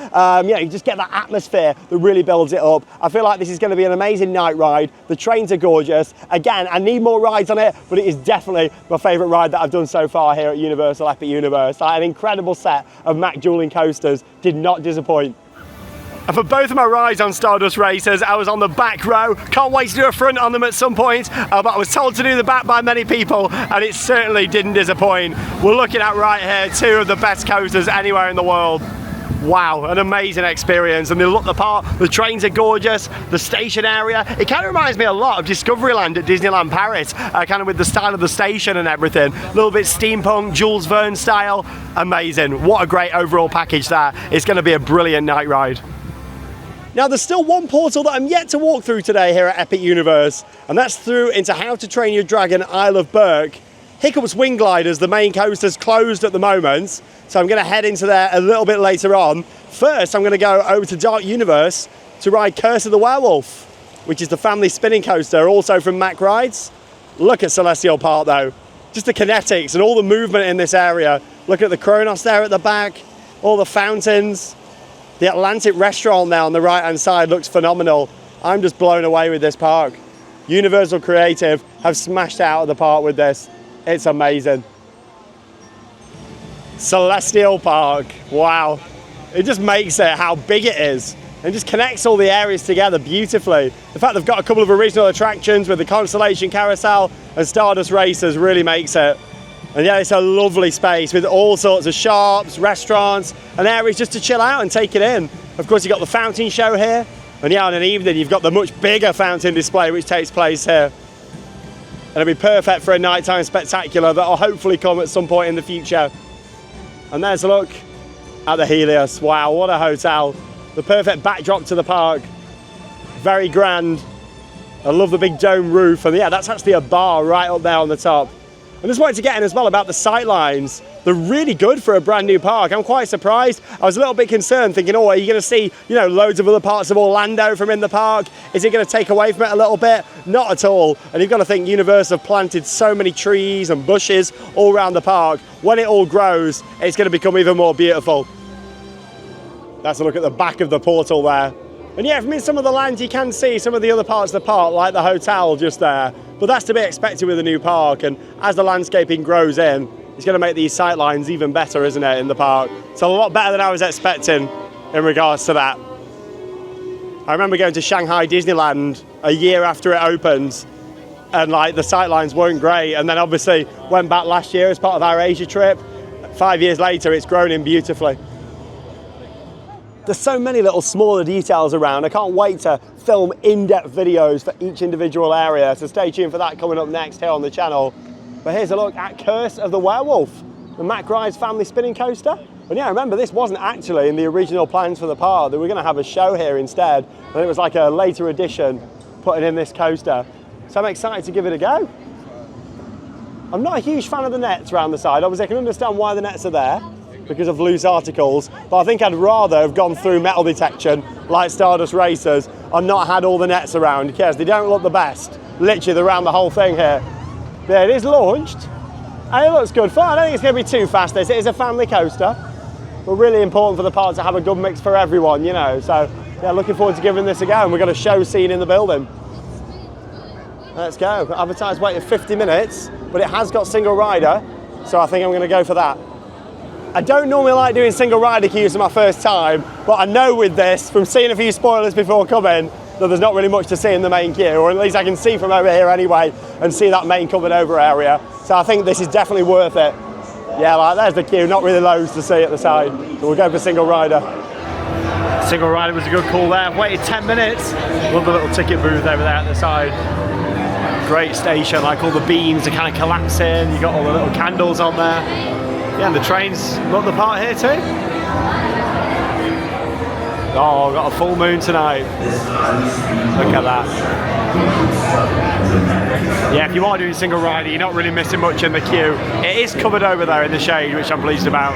you just get that atmosphere that really builds it up. I feel like this is going to be an amazing night ride. The trains are gorgeous. Again, I need more rides on it, but it is definitely my favourite ride that I've done so far here at Universal Epic Universe. Like, an incredible set of Mack dueling coasters, did not disappoint. And for both of my rides on Stardust Racers, I was on the back row. Can't wait to do a front on them at some point, but I was told to do the back by many people, and it certainly didn't disappoint. We're looking at right here, two of the best coasters anywhere in the world. Wow, an amazing experience, and they look the part. The trains are gorgeous, the station area, it kind of reminds me a lot of Discoveryland at Disneyland Paris, kind of with the style of the station and everything. A little bit steampunk, Jules Verne style. Amazing, what a great overall package that. It's going to be a brilliant night ride. Now there's still one portal that I'm yet to walk through today here at Epic Universe, and that's through into How to Train Your Dragon Isle of Berk. Hiccup's Wing Gliders, the main coaster's closed at the moment, so I'm going to head into there a little bit later on. First, I'm going to go over to Dark Universe to ride Curse of the Werewolf, which is the family spinning coaster, also from Mack Rides. Look at Celestial Park though. Just the kinetics and all the movement in this area. Look at the Kronos there at the back, all the fountains. The Atlantic restaurant there on the right-hand side looks phenomenal. I'm just blown away with this park. Universal Creative have smashed out of the park with this. It's amazing. Celestial Park, wow. It just makes it how big it is and just connects all the areas together beautifully. In fact, they've got a couple of original attractions with the Constellation Carousel and Stardust Racers really makes it. And yeah, it's a lovely space with all sorts of shops, restaurants, and areas just to chill out and take it in. Of course, you've got the fountain show here. And yeah, on an evening, you've got the much bigger fountain display which takes place here. And it'll be perfect for a nighttime spectacular that'll hopefully come at some point in the future. And there's a look at the Helios. Wow, what a hotel. The perfect backdrop to the park. Very grand. I love the big dome roof. And yeah, that's actually a bar right up there on the top. I just wanted to get in as well about the sight lines. They're really good for a brand new park. I'm quite surprised. I was a little bit concerned thinking, oh, are you going to see, loads of other parts of Orlando from in the park? Is it going to take away from it a little bit? Not at all. And you've got to think Universal have planted so many trees and bushes all around the park. When it all grows, it's going to become even more beautiful. That's a look at the back of the portal there. And yeah, from in some of the lands you can see some of the other parts of the park, like the hotel just there. But that's to be expected with a new park, and as the landscaping grows in, it's going to make these sight lines even better, isn't it, in the park? It's a lot better than I was expecting in regards to that. I remember going to Shanghai Disneyland a year after it opened, and like the sight lines weren't great, and then obviously went back last year as part of our Asia trip. 5 years later, it's grown in beautifully. There's so many little smaller details around. I can't wait to film in-depth videos for each individual area, so stay tuned for that coming up next here on the channel. But here's a look at Curse of the Werewolf, the Mack Rides family spinning coaster. And yeah, remember, this wasn't actually in the original plans for the park. They were going to have a show here instead, and it was like a later addition putting in this coaster. So I'm excited to give it a go. I'm not a huge fan of the nets around the side. Obviously, I can understand why the nets are there, because of loose articles, but I think I'd rather have gone through metal detection like Stardust Racers and not had all the nets around, because they don't look the best. Literally, they're around the whole thing here. There, it is launched, and it looks good fun. I don't think it's going to be too fast, this. It is a family coaster, but really important for the park to have a good mix for everyone, So, yeah, looking forward to giving this a go, and we've got a show scene in the building. Let's go. Advertised wait of 50 minutes, but it has got single rider, so I think I'm going to go for that. I don't normally like doing single rider queues for my first time, but I know with this, from seeing a few spoilers before coming, that there's not really much to see in the main queue, or at least I can see from over here anyway, and see that main covered over area. So I think this is definitely worth it. Yeah, like there's the queue, not really loads to see at the side. So we'll go for single rider. Single rider was a good call there. I've waited 10 minutes. Love the little ticket booth over there at the side. Great station, like all the beams are kind of collapsing. You got all the little candles on there. Yeah, and the trains look the part here too. Oh, got a full moon tonight. Look at that. Yeah, if you are doing single rider, you're not really missing much in the queue. It is covered over there in the shade, which I'm pleased about.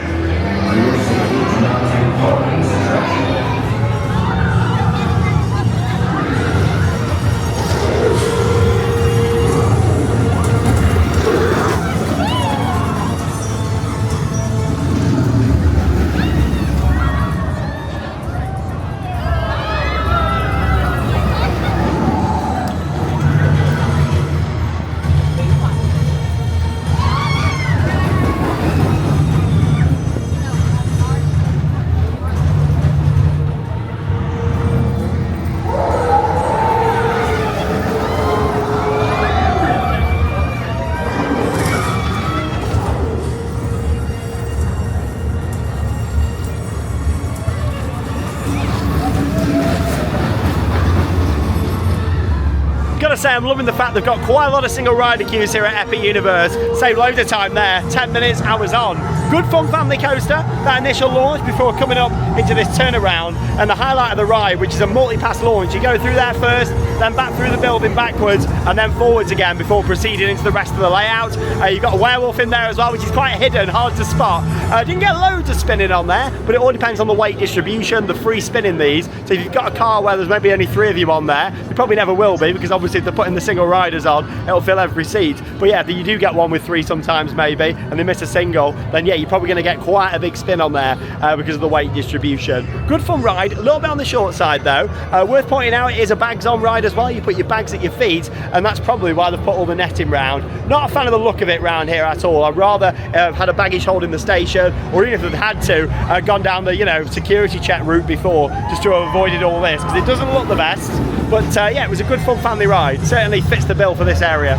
Gotta say, I'm loving the fact they've got quite a lot of single rider queues here at Epic Universe. Saved loads of time there, 10 minutes, I was on. Good fun family coaster, that initial launch before coming up into this turnaround, and the highlight of the ride, which is a multi-pass launch. You go through there first, then back through the building backwards, and then forwards again before proceeding into the rest of the layout. You've got a werewolf in there as well, which is quite hidden, hard to spot. Didn't get loads of spinning on there, but it all depends on the weight distribution, the free spin in these. So if you've got a car where there's maybe only 3 of you on there, you probably never will be, because obviously if they're putting the single riders on, it'll fill every seat. But yeah, if you do get one with 3 sometimes maybe, and they miss a single, then yeah, you're probably going to get quite a big spin on there because of the weight distribution. Good fun ride, a little bit on the short side though. Worth pointing out, it is a bags on ride as well. You put your bags at your feet, and that's probably why they've put all the netting round. Not a fan of the look of it round here at all. I'd rather have had a baggage hold in the station, or even if they'd had to, gone down the security check route before, just to have avoided all this, because it doesn't look the best. But yeah, it was a good fun family ride. Certainly fits the bill for this area.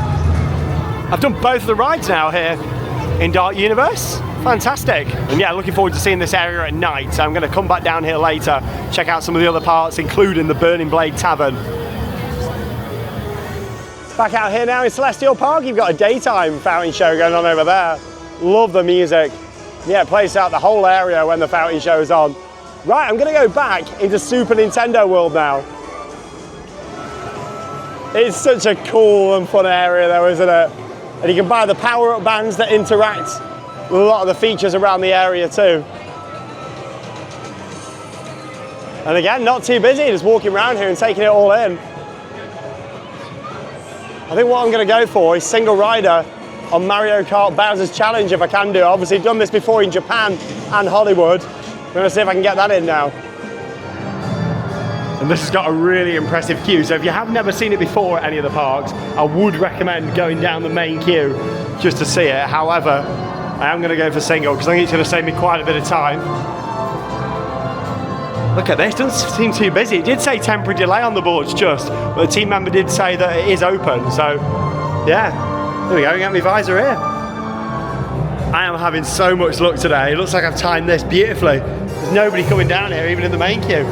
I've done both of the rides now here in Dark Universe. Fantastic. And yeah, looking forward to seeing this area at night. So I'm going to come back down here later, check out some of the other parts, including the Burning Blade Tavern. Back out here now in Celestial Park, you've got a daytime fountain show going on over there. Love the music. Yeah, it plays out the whole area when the fountain show's on. Right, I'm going to go back into Super Nintendo World now. It's such a cool and fun area though, isn't it? And you can buy the power-up bands that interact with a lot of the features around the area too. And again, not too busy, just walking around here and taking it all in. I think what I'm going to go for is single rider on Mario Kart Bowser's Challenge if I can do. Obviously done this before in Japan and Hollywood. I'm going to see if I can get that in now. And this has got a really impressive queue, so if you have never seen it before at any of the parks, I would recommend going down the main queue just to see it. However, I am going to go for single because I think it's going to save me quite a bit of time. Look at this, doesn't seem too busy. It did say temporary delay on the boards just, but the team member did say that it is open, so yeah. There we go, we got my visor here. I am having so much luck today. It looks like I've timed this beautifully. There's nobody coming down here, even in the main queue.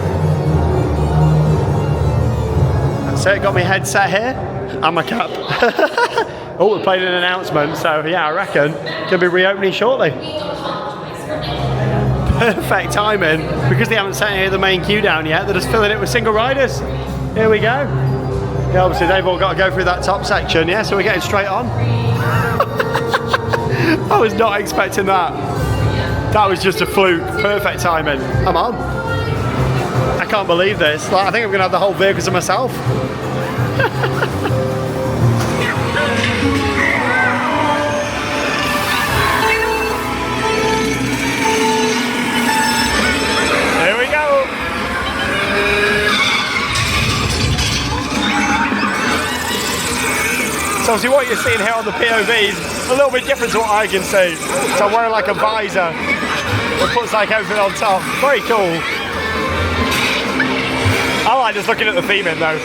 So it got my headset here and my cap. Oh, we played an announcement, so yeah, I reckon it'll be reopening shortly. Perfect timing, because they haven't set any of the main queue down yet, they're just filling it with single riders. Here we go. Yeah, obviously they've all got to go through that top section, yeah, so we're getting straight on. I was not expecting that. That was just a fluke, perfect timing. I'm on. I can't believe this. Like, I think I'm going to have the whole vehicle to myself. Here we go. So obviously what you're seeing here on the POVs a little bit different to what I can see. So I'm wearing like a visor that puts like everything on top. Very cool. I like just looking at the theming though.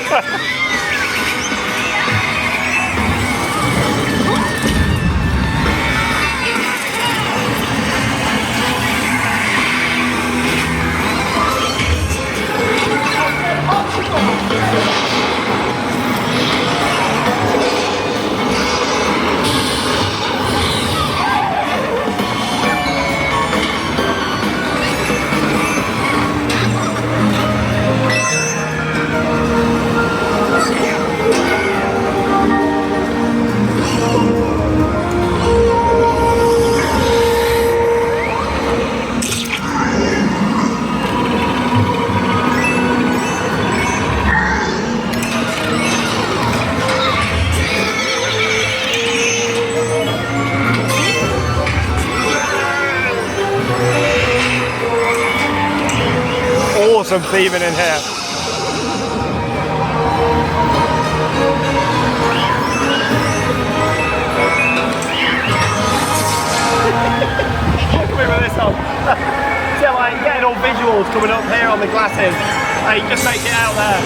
Awesome theming in here. Look at me with this on. See, like getting all visuals coming up here on the glasses. Hey, just make it out there.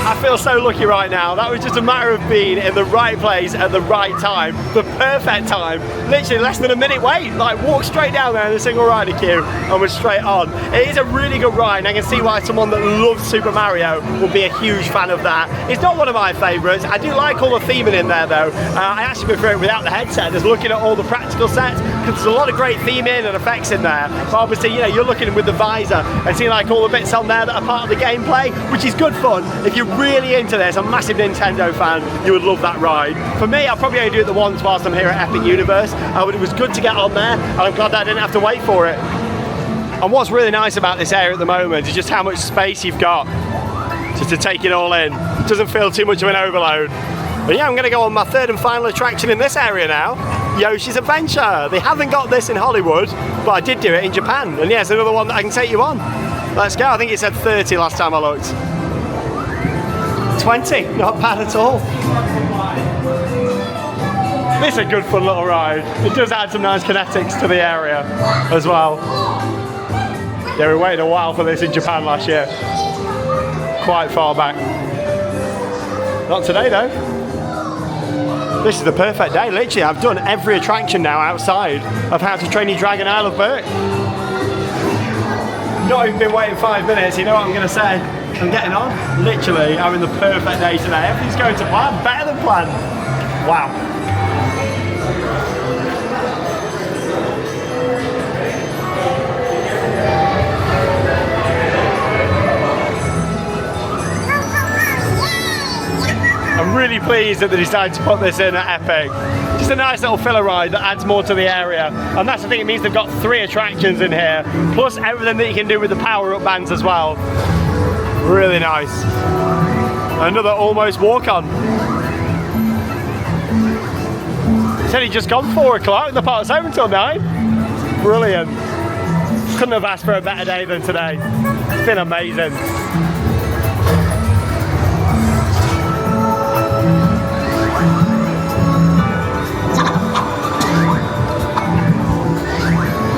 I feel so lucky right now. That was just a matter of being in the right place at the right time, the perfect time. Literally less than a minute wait. Like walked straight down there in a single rider queue and was straight on. It is a really good ride and I can see why someone that loves Super Mario will be a huge fan of that. It's not one of my favourites. I do like all the theming in there though. I actually prefer it without the headset, just looking at all the practical sets, because there's a lot of great theming and effects in there. But obviously, you know, you're looking with the visor and seeing like all the bits on there that are part of the gameplay, which is good fun. If you're really into this, a massive Nintendo fan, you would love that ride. For me, I'll probably only do it the once whilst I'm here at Epic Universe, but it was good to get on there and I'm glad that I didn't have to wait for it. And what's really nice about this area at the moment is just how much space you've got just to take it all in. It doesn't feel too much of an overload. But yeah, I'm going to go on my third and final attraction in this area now, Yoshi's Adventure. They haven't got this in Hollywood, but I did do it in Japan. And yeah, it's another one that I can take you on. Let's go. I think it said 30 last time I looked. 20, not bad at all. This is a good fun little ride. It does add some nice kinetics to the area as well. Yeah, we waited a while for this in Japan last year. Quite far back. Not today though. This is the perfect day, literally. I've done every attraction now outside of How to Train Your Dragon Isle of Berk. Not even been waiting 5 minutes, you know what I'm going to say? I'm getting on. Literally, having the perfect day today. Everything's going to plan, better than planned. Wow. I'm really pleased that they decided to put this in at Epic. Just a nice little filler ride that adds more to the area. And that's the thing, it means they've got 3 attractions in here, plus everything that you can do with the power-up bands as well. Really nice. Another almost walk-on. It's only just gone 4 o'clock, the park's open until 9. Brilliant. Couldn't have asked for a better day than today. It's been amazing.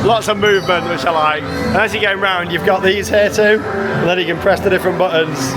Lots of movement, which I like. And as you're going round, you've got these here too, and then you can press the different buttons.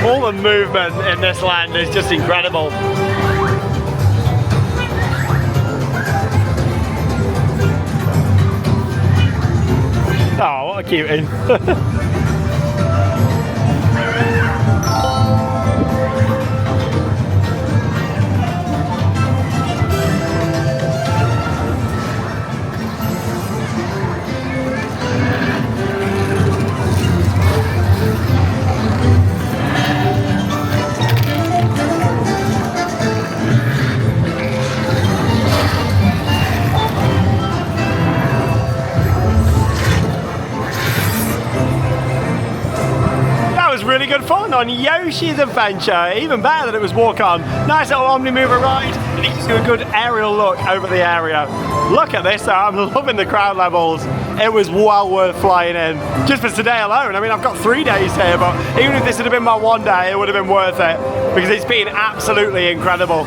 All the movement in this land is just incredible. what a cutie. Really good fun on Yoshi's Adventure, even better than it was Walk On. Nice little Omni-Mover ride, and it gives you a good aerial look over the area. Look at this though, I'm loving the crowd levels. It was well worth flying in, just for today alone. I mean, I've got 3 days here, but even if this had been my 1 day, it would have been worth it, because it's been absolutely incredible.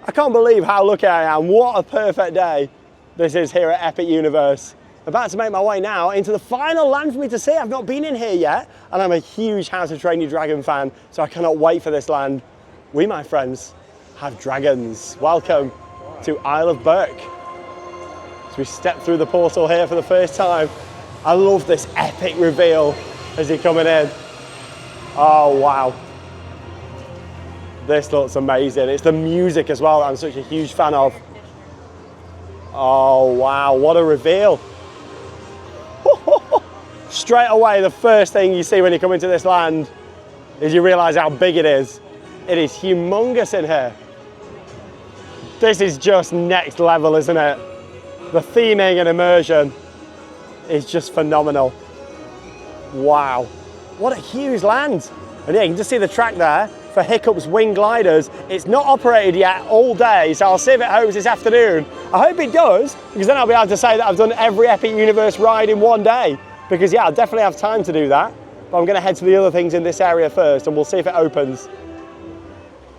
I can't believe how lucky I am. What a perfect day this is here at Epic Universe. About to make my way now into the final land for me to see. I've not been in here yet, and I'm a huge How to Train Your Dragon fan, so I cannot wait for this land. We, my friends, have dragons. Welcome to Isle of Berk. As we step through the portal here for the first time, I love this epic reveal as you're coming in. Oh, wow. This looks amazing. It's the music as well that I'm such a huge fan of. Oh, wow, what a reveal. Straight away, the first thing you see when you come into this land is you realise how big it is. It is humongous in here. This is just next level, isn't it? The theming and immersion is just phenomenal. Wow, what a huge land. And yeah, you can just see the track there for Hiccup's wing gliders. It's not operated yet all day, so I'll see if it opens this afternoon. I hope it does, because then I'll be able to say that I've done every Epic Universe ride in 1 day. Because yeah, I'll definitely have time to do that. But I'm gonna head to the other things in this area first, and we'll see if it opens.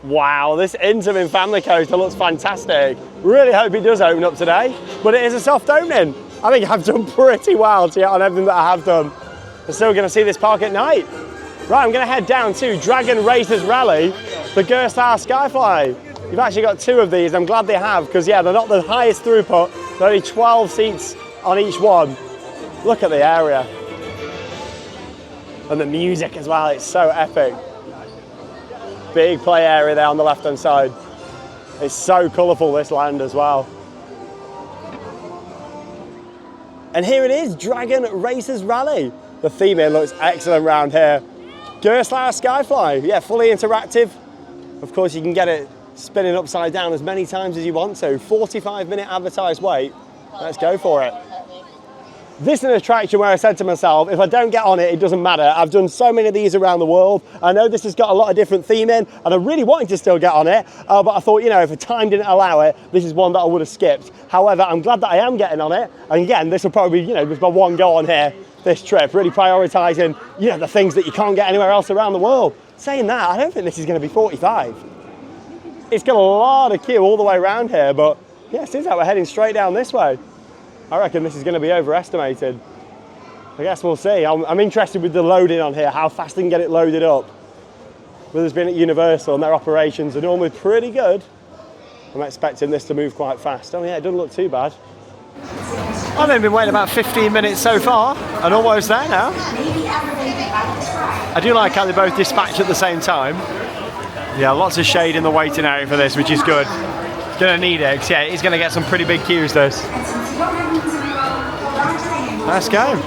Wow, this Intamin family coaster looks fantastic. Really hope it does open up today, but it is a soft opening. I think I've done pretty well to get on everything that I have done. I'm still gonna see this park at night. Right, I'm gonna head down to Dragon Racers Rally, the Gerstar Skyfly. You've actually got 2 of these. I'm glad they have, because yeah, they're not the highest throughput. There are only 12 seats on each one. Look at the area. And the music as well, it's so epic. Big play area there on the left-hand side. It's so colourful, this land as well. And here it is, Dragon Racers Rally. The theming looks excellent around here. Gerstar Skyfly, yeah, fully interactive. Of course, you can get it spinning upside down as many times as you want to. 45-minute advertised wait. Let's go for it. This is an attraction where I said to myself, if I don't get on it, it doesn't matter. I've done so many of these around the world. I know this has got a lot of different theming, and I really wanted to still get on it, but I thought, you know, if the time didn't allow it, this is one that I would have skipped. However, I'm glad that I am getting on it, and again, this will probably be, you know, just my 1 go on here this trip, really prioritising, you know, the things that you can't get anywhere else around the world. Saying that, I don't think this is going to be 45. It's got a lot of queue all the way around here, but yeah, it seems like we're heading straight down this way. I reckon this is going to be overestimated. I guess we'll see. I'm interested with the loading on here, how fast they can get it loaded up. With us being at Universal and their operations are normally pretty good, I'm expecting this to move quite fast. Oh yeah, it doesn't look too bad. I've only been waiting about 15 minutes so far, and almost there now. I do like how they both dispatch at the same time. Yeah, lots of shade in the waiting area for this, which is good. Gonna need it, 'cause yeah, it's gonna get some pretty big queues, this. Let's go.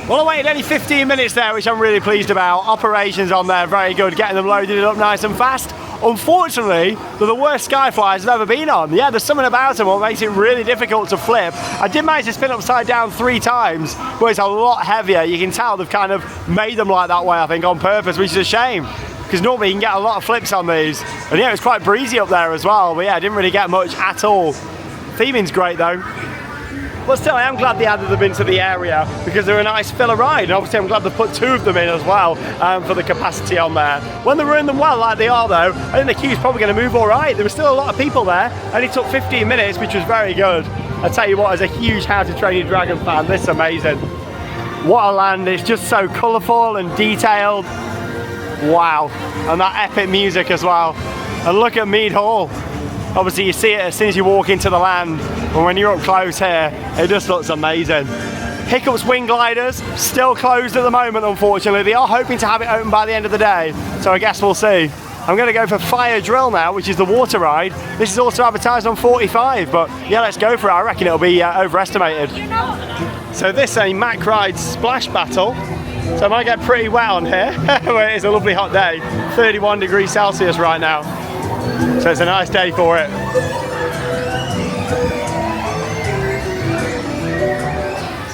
Well, I waited only 15 minutes there, which I'm really pleased about. Operations on there, very good, getting them loaded up nice and fast. Unfortunately, they're the worst Skyflies I've ever been on. Yeah, there's something about them that makes it really difficult to flip. I did manage to spin upside down 3 times, but it's a lot heavier. You can tell they've kind of made them like that way, I think, on purpose, which is a shame, because normally you can get a lot of flips on these. And yeah, it was quite breezy up there as well, but yeah, I didn't really get much at all. Theming's great though. But still, I am glad they added them into the area because they're a nice filler ride. And obviously, I'm glad they put 2 of them in as well for the capacity on there. When they run them well, like they are though, I think the queue's probably going to move all right. There were still a lot of people there, and it took 15 minutes, which was very good. I tell you what, as a huge How to Train Your Dragon fan, this is amazing. What a land! It's just so colourful and detailed. Wow, and that epic music as well. And look at Mead Hall. Obviously you see it as soon as you walk into the land, but when you're up close here, it just looks amazing. Hiccup's Wing Gliders, still closed at the moment, unfortunately. They are hoping to have it open by the end of the day, so I guess we'll see. I'm going to go for Fire Drill now, which is the water ride. This is also advertised on 45, but yeah, let's go for it. I reckon it'll be overestimated. So this is a Mack Ride Splash Battle. So I might get pretty wet on here, where it is a lovely hot day. 31 degrees Celsius right now. So it's a nice day for it.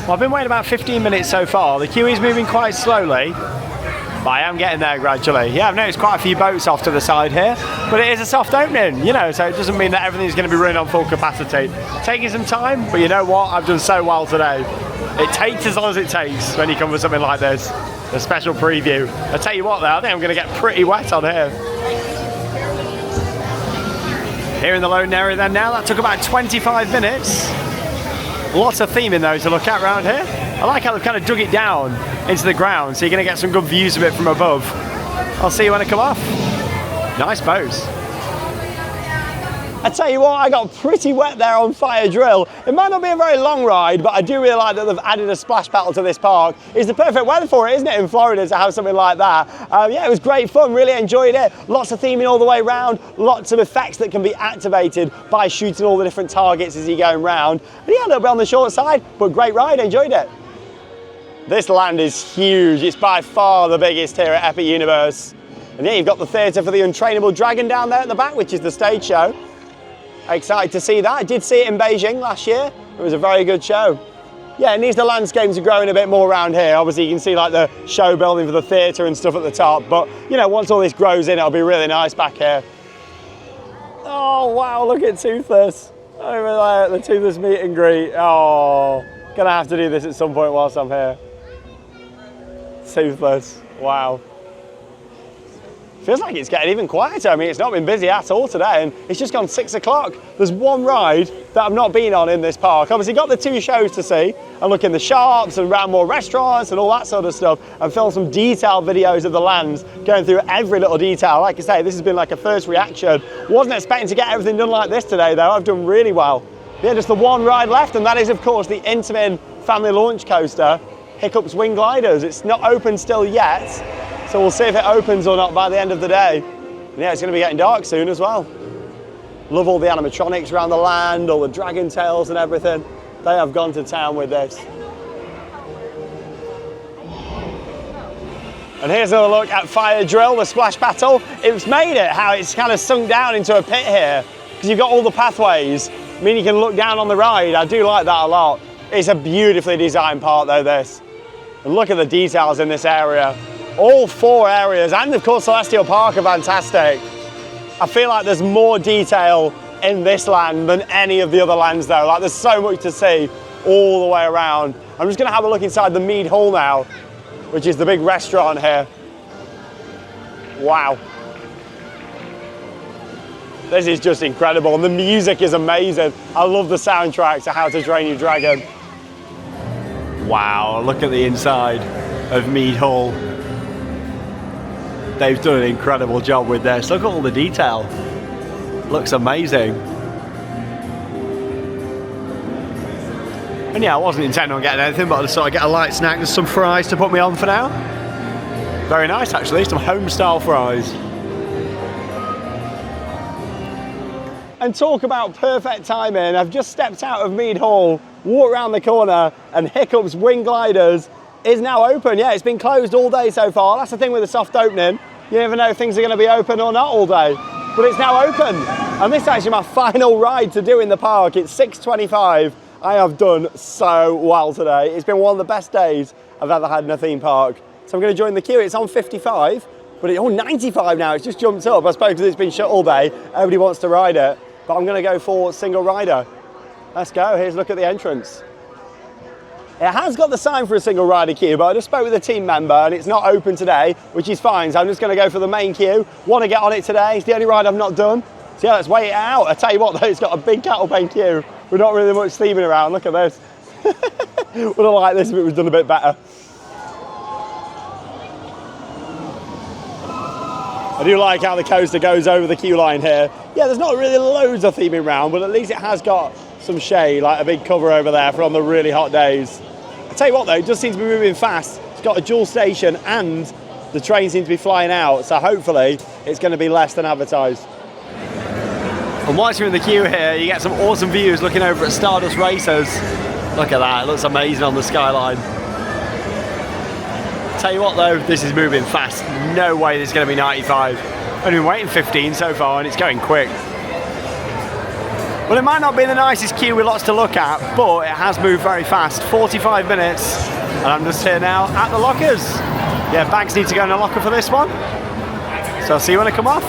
Well, I've been waiting about 15 minutes so far. The queue is moving quite slowly, but I am getting there gradually. Yeah, I've noticed quite a few boats off to the side here, but it is a soft opening, you know, so it doesn't mean that everything's going to be running on full capacity. Taking some time, but you know what? I've done so well today. It takes as long as it takes when you come for something like this. A special preview. I tell you what though, I think I'm going to get pretty wet on here. Here in the loading area then now, that took about 25 minutes. Lots of theming though to look at around here. I like how they've kind of dug it down into the ground, so you're going to get some good views of it from above. I'll see you when I come off. Nice boats. I tell you what, I got pretty wet there on Fire Drill. It might not be a very long ride, but I do really like that they've added a splash battle to this park. It's the perfect weather for it, isn't it, in Florida, to have something like that. Yeah, it was great fun, really enjoyed it. Lots of theming all the way around, lots of effects that can be activated by shooting all the different targets as you're going round. But yeah, a little bit on the short side, but great ride, enjoyed it. This land is huge. It's by far the biggest here at Epic Universe. And yeah, you've got the theatre for the Untrainable Dragon down there at the back, which is the stage show. Excited to see that. I did see it in Beijing last year. It was a very good show. Yeah, it needs the landscapes are growing a bit more around here. Obviously, you can see like the show building for the theatre and stuff at the top. But, you know, once all this grows in, it'll be really nice back here. Oh, wow, look at Toothless. Over there at the Toothless meet and greet. Oh, gonna have to do this at some point whilst I'm here. Toothless, wow. Feels like it's getting even quieter. I mean, it's not been busy at all today, and it's just gone 6 o'clock. There's one ride that I've not been on in this park. Obviously got the 2 shows to see, and look in the shops and around more restaurants and all that sort of stuff, and film some detailed videos of the lands, going through every little detail. Like I say, this has been like a first reaction. Wasn't expecting to get everything done like this today though. I've done really well. Yeah, just the one ride left, and that is of course the Intamin family launch coaster, Hiccup's Wing Gliders. It's not open still yet, so we'll see if it opens or not by the end of the day. And yeah, it's going to be getting dark soon as well. Love all the animatronics around the land, all the dragon tails and everything. They have gone to town with this. And here's another look at Fire Drill, the splash battle. It's made it how it's kind of sunk down into a pit here, because you've got all the pathways. I mean, you can look down on the ride. I do like that a lot. It's a beautifully designed park though, this. And look at the details in this area. All 4 areas, and of course Celestial Park are fantastic. I feel like there's more detail in this land than any of the other lands though. Like there's so much to see all the way around. I'm just gonna have a look inside the Mead Hall now, which is the big restaurant here. Wow. This is just incredible, and the music is amazing. I love the soundtrack to How to Train Your Dragon. Wow, look at the inside of Mead Hall. They've done an incredible job with this. Look at all the detail. Looks amazing. And yeah, I wasn't intending on getting anything, but I just thought I'd get a light snack and some fries to put me on for now. Very nice actually, some home style fries. And talk about perfect timing. I've just stepped out of Mead Hall, walked around the corner, and Hiccup's Wing Gliders is now open. Yeah, it's been closed all day so far. That's the thing with a soft opening. You never know if things are going to be open or not all day. But it's now open. And this is actually my final ride to do in the park. It's 6:25. I have done so well today. It's been one of the best days I've ever had in a theme park. So I'm going to join the queue. It's on 55, but it's 95 now. It's just jumped up. I suppose because it's been shut all day, everybody wants to ride it. But I'm going to go for single rider. Let's go. Here's a look at the entrance. It has got the sign for a single rider queue, but I just spoke with a team member and it's not open today, which is fine. So I'm just going to go for the main queue. Want to get on it today. It's the only ride I've not done. So yeah, let's wait it out. I tell you what though, it's got a big cattle pen queue. We're not really much theming around. Look at this. Would have liked this if it was done a bit better. I do like how the coaster goes over the queue line here. Yeah, there's not really loads of theming around, but at least it has got some shade, like a big cover over there for on the really hot days. I tell you what though, it does seem to be moving fast. It's got a dual station and the train seems to be flying out, so hopefully it's going to be less than advertised. And whilst you're in the queue here, you get some awesome views looking over at Stardust Racers. Look at that, it looks amazing on the skyline. Tell you what though, this is moving fast. No way this is going to be 95. Only been waiting 15 so far and it's going quick. Well, it might not be the nicest queue with lots to look at, but it has moved very fast. 45 minutes, and I'm just here now at the lockers. Yeah, bags need to go in a locker for this one. So I'll see you when I come off.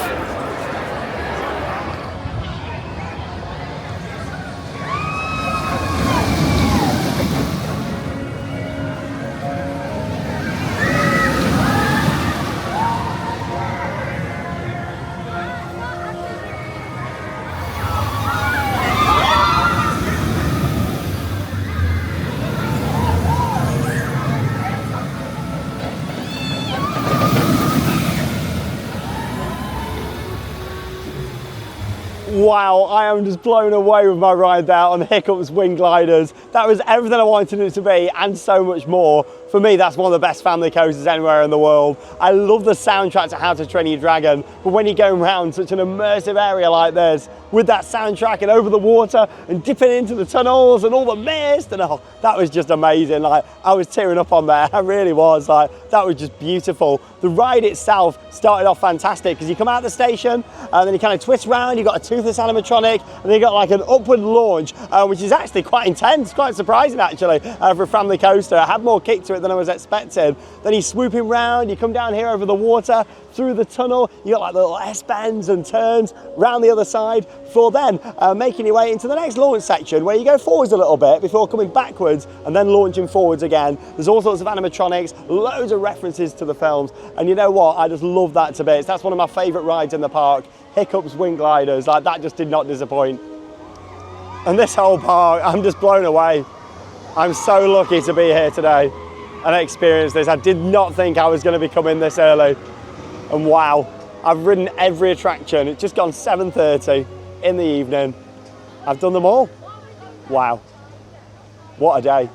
Wow, I am just blown away with my ride there on Hiccup's Wing Gliders. That was everything I wanted it to be and so much more. For me, that's one of the best family coasters anywhere in the world. I love the soundtrack to How to Train Your Dragon, but when you're going around such an immersive area like this, with that soundtrack and over the water and dipping into the tunnels and all the mist and oh, that was just amazing. Like, I was tearing up on there, I really was. Like, that was just beautiful. The ride itself started off fantastic because you come out of the station and then you kind of twist around, you've got a toothless animatronic and then you got like an upward launch, which is actually quite intense, quite surprising actually for a family coaster. I had more kick to it than I was expecting. Then you're swooping round, you come down here over the water, through the tunnel, you got like little S-bends and turns round the other side for then making your way into the next launch section where you go forwards a little bit before coming backwards and then launching forwards again. There's all sorts of animatronics, loads of references to the films, and you know what, I just love that to bits. That's one of my favourite rides in the park. Hiccup's Wing Gliders, like that just did not disappoint. And this whole park, I'm just blown away. I'm so lucky to be here today and experience this. I did not think I was going to be coming this early. And wow, I've ridden every attraction. It's just gone 7:30 in the evening. I've done them all. Wow, what a day.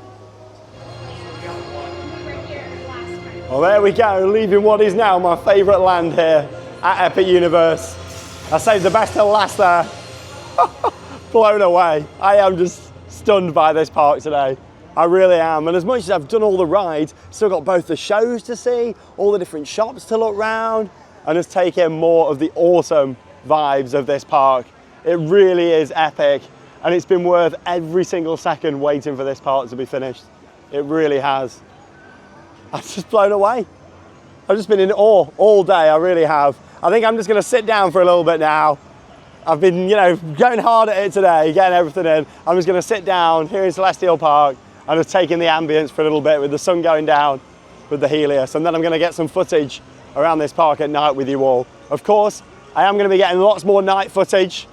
Well, there we go, leaving what is now my favourite land here at Epic Universe. I saved the best till last there. Blown away. I am just stunned by this park today. I really am, and as much as I've done all the rides, still got both the shows to see, all the different shops to look round, and just take in more of the awesome vibes of this park. It really is epic, and it's been worth every single second waiting for this park to be finished. It really has. I'm just blown away. I've just been in awe all day, I really have. I think I'm just gonna sit down for a little bit now. I've been, going hard at it today, getting everything in. I'm just gonna sit down here in Celestial Park, I'm just taking the ambience for a little bit with the sun going down with the Helios, and then I'm going to get some footage around this park at night with you all. Of course, I am going to be getting lots more night footage,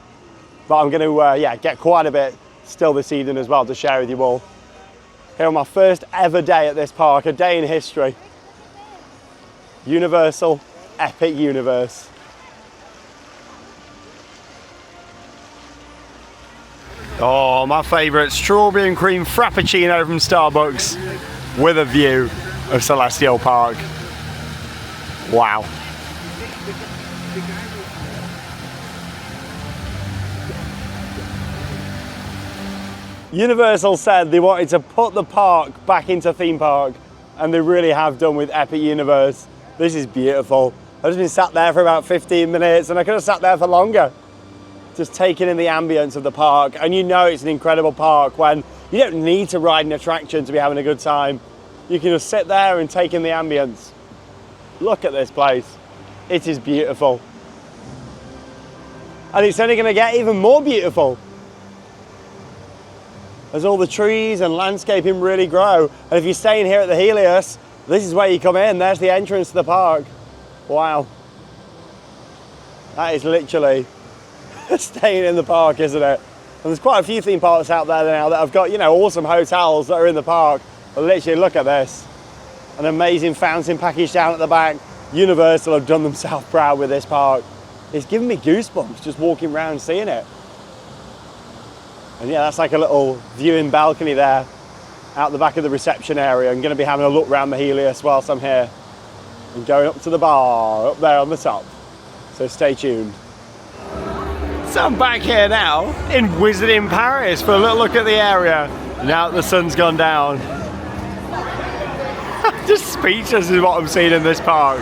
but I'm going to get quite a bit still this evening as well to share with you all. Here on my first ever day at this park, a day in history. Universal Epic Universe. Oh, my favourite strawberry and cream frappuccino from Starbucks with a view of Celestial Park. Wow. Universal said they wanted to put the park back into theme park, and they really have done with Epic Universe. This is beautiful. I've just been sat there for about 15 minutes and I could have sat there for longer. Just taking in the ambience of the park, and you know it's an incredible park when you don't need to ride an attraction to be having a good time. You can just sit there and take in the ambience. Look at this place. It is beautiful. And it's only going to get even more beautiful as all the trees and landscaping really grow. And if you're staying here at the Helios, this is where you come in. There's the entrance to the park. Wow. That is literally staying in the park, isn't it? And there's quite a few theme parks out there now that have got, awesome hotels that are in the park. But literally, look at this. An amazing fountain package down at the back. Universal have done themselves proud with this park. It's giving me goosebumps just walking around seeing it. And yeah, that's like a little viewing balcony there out the back of the reception area. I'm going to be having a look around the Helios whilst I'm here and going up to the bar up there on the top. So stay tuned. So I'm back here now in Wizarding Paris for a little look at the area now that the sun's gone down. Just speechless is what I'm seeing in this park.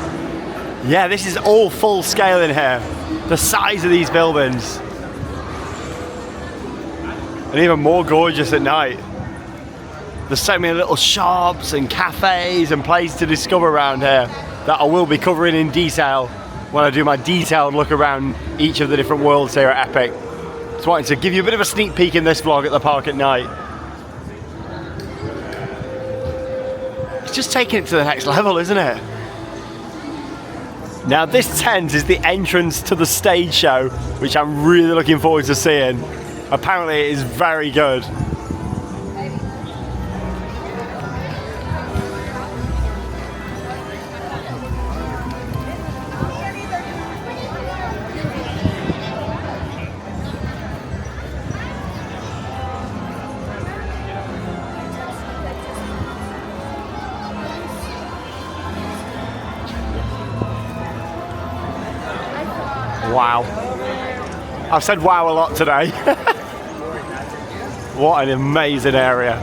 Yeah, this is all full scale in here. The size of these buildings. And even more gorgeous at night. There's so many little shops and cafes and places to discover around here that I will be covering in detail when I do my detailed look around each of the different worlds here at Epic. Just wanted to give you a bit of a sneak peek in this vlog at the park at night. It's just taking it to the next level, isn't it? Now this tent is the entrance to the stage show, which I'm really looking forward to seeing. Apparently it is very good. Wow. I've said wow a lot today. What an amazing area.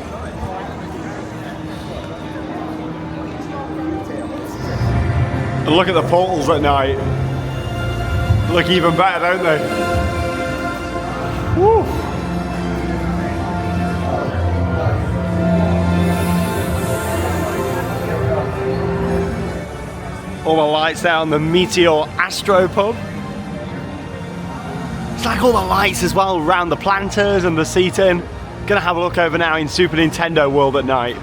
And look at the portals at night. Look even better, don't they? Woo. All the lights there on the Meteor Astro pub. It's like all the lights as well around the planters and the seating. Gonna have a look over now in Super Nintendo World at night.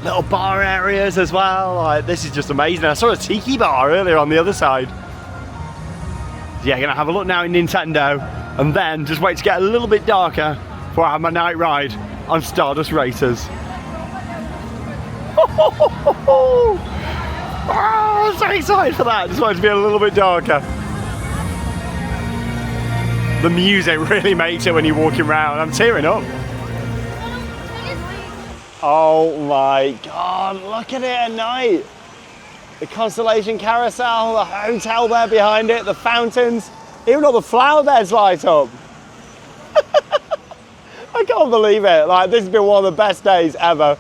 Little bar areas as well. Like, this is just amazing. I saw a tiki bar earlier on the other side. Yeah, gonna have a look now in Nintendo and then just wait to get a little bit darker before I have my night ride on Stardust Racers. Oh, I'm so excited for that. Just want it to be a little bit darker. The music really makes it when you're walking around. I'm tearing up. Oh my God, look at it at night. The Constellation Carousel, the hotel there behind it, the fountains, even all the flower beds light up. I can't believe it. Like, this has been one of the best days ever.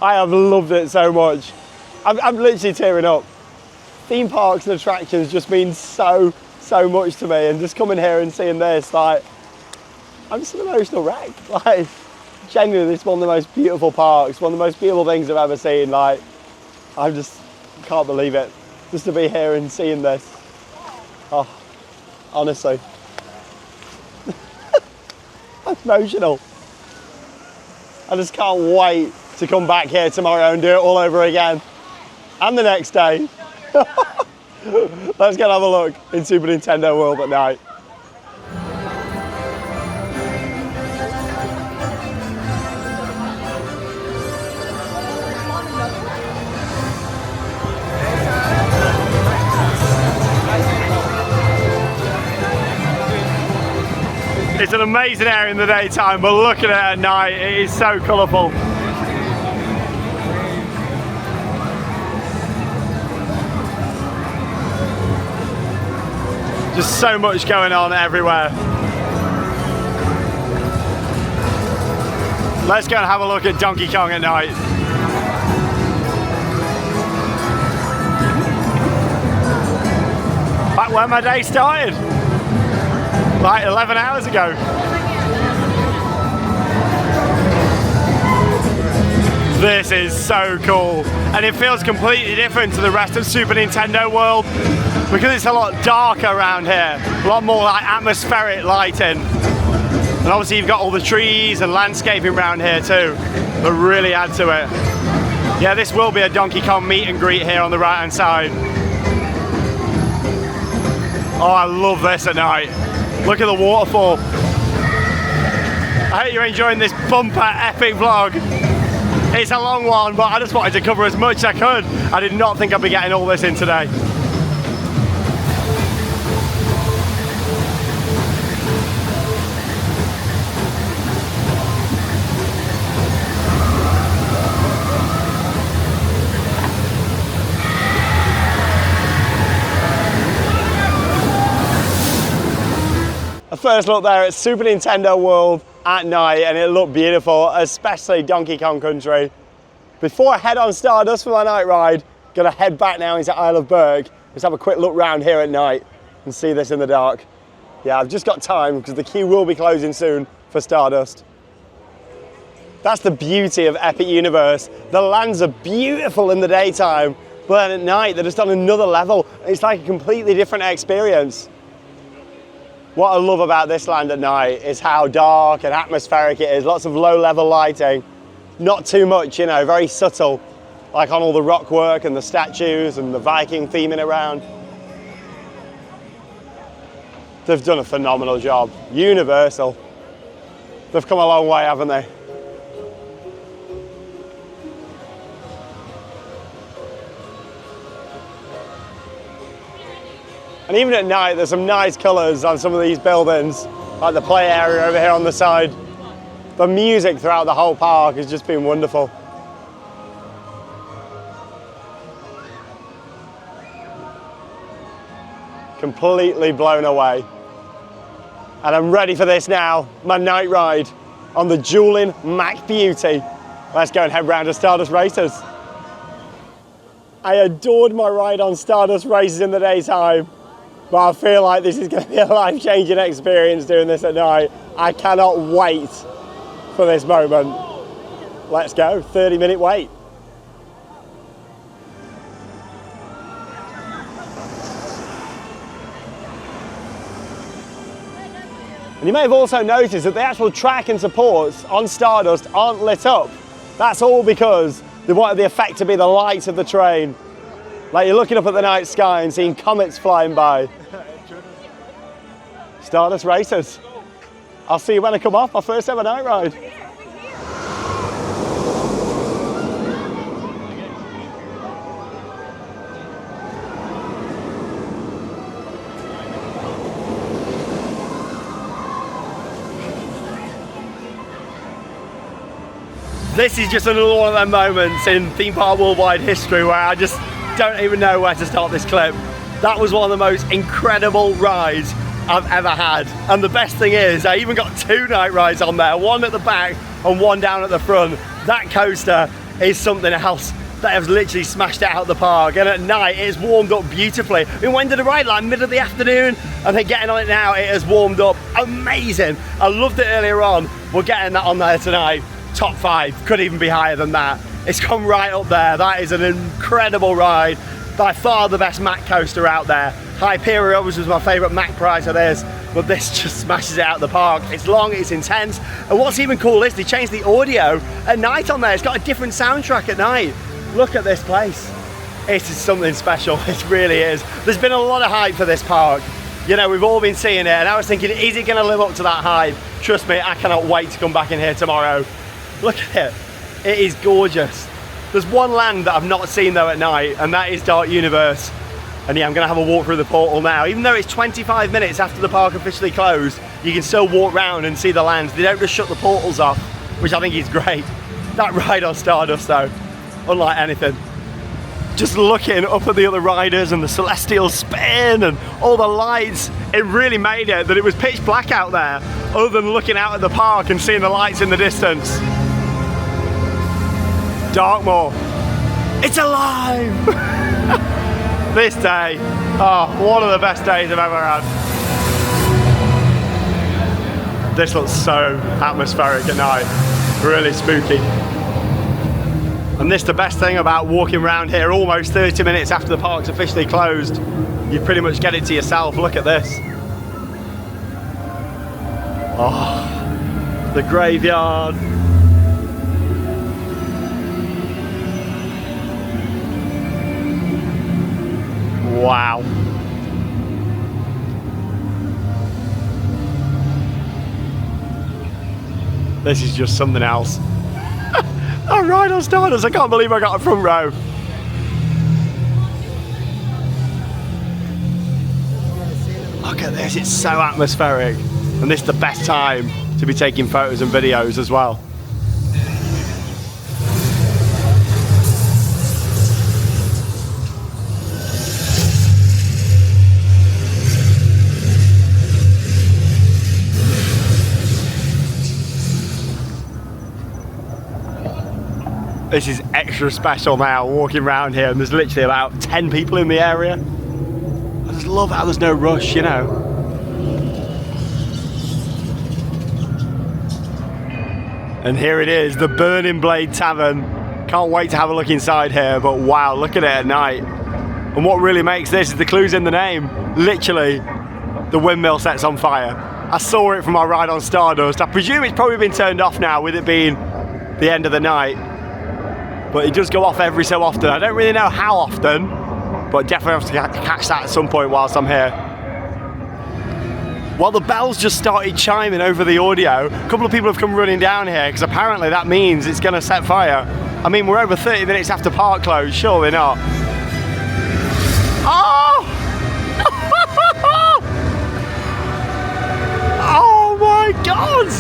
I have loved it so much. I'm literally tearing up. Theme parks and attractions just mean so much to me, and just coming here and seeing this, like, I'm just an emotional wreck. Like, genuinely, this is one of the most beautiful parks, one of the most beautiful things I've ever seen. Like, I just can't believe it, just to be here and seeing this. Oh, honestly. I'm emotional. I just can't wait to come back here tomorrow and do it all over again. And the next day. Let's go and have a look in Super Nintendo World at night. It's an amazing area in the daytime, but look at it at night, it is so colourful. Just so much going on everywhere. Let's go and have a look at Donkey Kong at night. Back where my day started. Like 11 hours ago. This is so cool. And it feels completely different to the rest of Super Nintendo World because it's a lot darker around here. A lot more like atmospheric lighting. And obviously you've got all the trees and landscaping around here too that really add to it. Yeah, this will be a Donkey Kong meet and greet here on the right hand side. Oh, I love this at night. Look at the waterfall. I hope you're enjoying this bumper epic vlog. It's a long one, but I just wanted to cover as much as I could. I did not think I'd be getting all this in today. A first look there at Super Nintendo World at night, and it looked beautiful, especially Donkey Kong Country. Before I head on Stardust for my night ride, gonna head back now into Isle of Berk. Let's have a quick look round here at night and see this in the dark. Yeah, I've just got time because the queue will be closing soon for Stardust. That's the beauty of Epic Universe. The lands are beautiful in the daytime, but then at night they're just on another level. It's like a completely different experience. What I love about this land at night is how dark and atmospheric it is. Lots of low-level lighting. Not too much, you know, very subtle, like on all the rock work and the statues and the Viking theming around. They've done a phenomenal job. Universal. They've come a long way, haven't they? And even at night, there's some nice colours on some of these buildings, like the play area over here on the side. The music throughout the whole park has just been wonderful. Completely blown away. And I'm ready for this now, my night ride on the dueling Mack Beauty. Let's go and head round to Stardust Racers. I adored my ride on Stardust Racers in the daytime, but I feel like this is going to be a life-changing experience doing this at night. I cannot wait for this moment. Let's go, 30-minute wait. And you may have also noticed that the actual track and supports on Stardust aren't lit up. That's all because they wanted the effect to be the lights of the train. Like you're looking up at the night sky and seeing comets flying by. Stardust Racers. I'll see you when I come off my first ever night ride. This is just another one of them moments in theme park worldwide history where I just don't even know where to start this clip. That was one of the most incredible rides I've ever had. And the best thing is, I even got two night rides on there, one at the back and one down at the front. That coaster is something else that has literally smashed it out of the park. And at night, it's warmed up beautifully. I mean, when did I ride? Like mid of the afternoon? I think getting on it now, it has warmed up amazing. I loved it earlier on. We're getting that on there tonight. Top 5, could even be higher than that. It's come right up there. That is an incredible ride. By far the best Mack coaster out there. Hyperion was my favourite Mack prize of this, but this just smashes it out of the park. It's long, it's intense, and what's even cool is they changed the audio at night on there. It's got a different soundtrack at night. Look at this place. It is something special, it really is. There's been a lot of hype for this park. You know, we've all been seeing it, and I was thinking, is it gonna live up to that hype? Trust me, I cannot wait to come back in here tomorrow. Look at it, it is gorgeous. There's one land that I've not seen though at night, and that is Dark Universe. And yeah, I'm gonna have a walk through the portal now. Even though it's 25 minutes after the park officially closed, you can still walk around and see the lands. They don't just shut the portals off, which I think is great. That ride on Stardust though, unlike anything. Just looking up at the other riders and the celestial spin and all the lights, it really made it that it was pitch black out there, other than looking out at the park and seeing the lights in the distance. Darkmoor, it's alive! This day, oh, one of the best days I've ever had. This looks so atmospheric at night, really spooky. And this the best thing about walking around here almost 30 minutes after the park's officially closed. You pretty much get it to yourself. Look at this. Oh, the graveyard. Wow. This is just something else. A ride on Stardust. I can't believe I got a front row. Look at this, it's so atmospheric. And this is the best time to be taking photos and videos as well. This is extra special now, walking around here, and there's literally about 10 people in the area. I just love how there's no rush, you know. And here it is, the Burning Blade Tavern. Can't wait to have a look inside here, but wow, look at it at night. And what really makes this is the clues in the name. Literally, the windmill sets on fire. I saw it from our ride on Stardust. I presume it's probably been turned off now with it being the end of the night. But it does go off every so often. I don't really know how often, but definitely have to catch that at some point whilst I'm here. Well, the bells just started chiming over the audio. A couple of people have come running down here because apparently that means it's going to set fire. I mean, we're over 30 minutes after park close, surely not. Oh! Oh my God!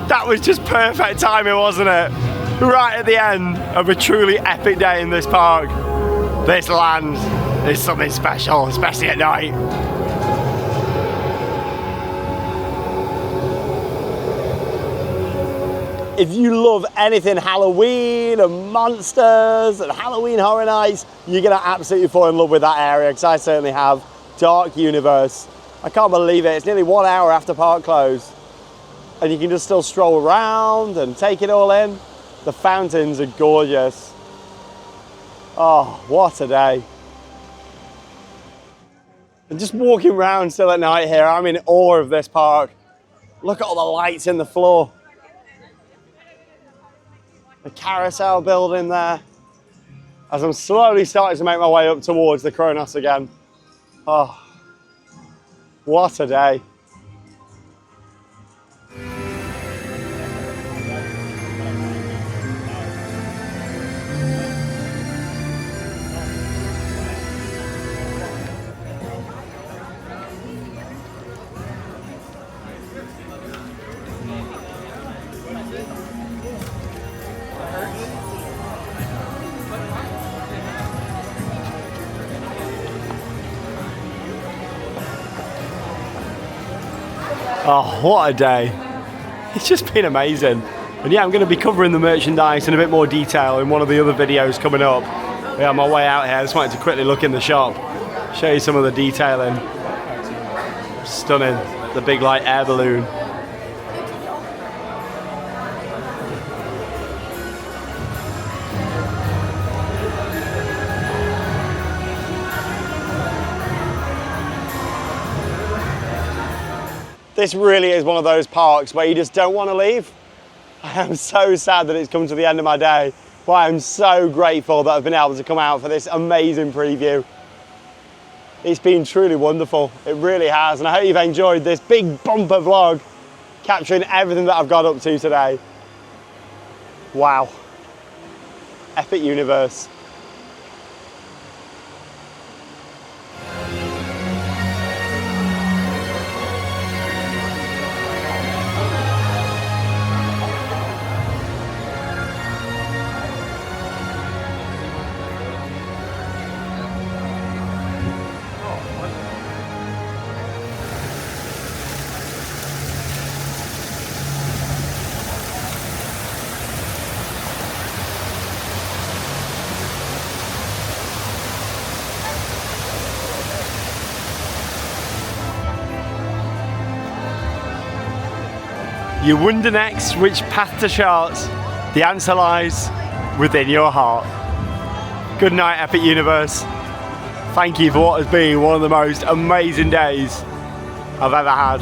That was just perfect timing, wasn't it? Right at the end of a truly epic day in this park. This land is something special, especially at night. If you love anything Halloween and monsters and Halloween Horror Nights, you're gonna absolutely fall in love with that area, because I certainly have. Dark Universe. I can't believe it, it's nearly 1 hour after park close. And you can just still stroll around and take it all in. The fountains are gorgeous. Oh, what a day. And just walking around still at night here, I'm in awe of this park. Look at all the lights in the floor. The carousel building there. As I'm slowly starting to make my way up towards the Kronos again. Oh, what a day. Oh, what a day. It's just been amazing. And yeah, I'm going to be covering the merchandise in a bit more detail in one of the other videos coming up. Yeah, on my way out here, I just wanted to quickly look in the shop, show you some of the detailing. Stunning. The big light air balloon. This really is one of those parks where you just don't want to leave. I am so sad that it's come to the end of my day, but I'm so grateful that I've been able to come out for this amazing preview. It's been truly wonderful, it really has, and I hope you've enjoyed this big bumper vlog capturing everything that I've got up to today. Wow. Epic Universe. You wonder next which path to chart. The answer lies within your heart. Good night, Epic Universe. Thank you for what has been one of the most amazing days I've ever had.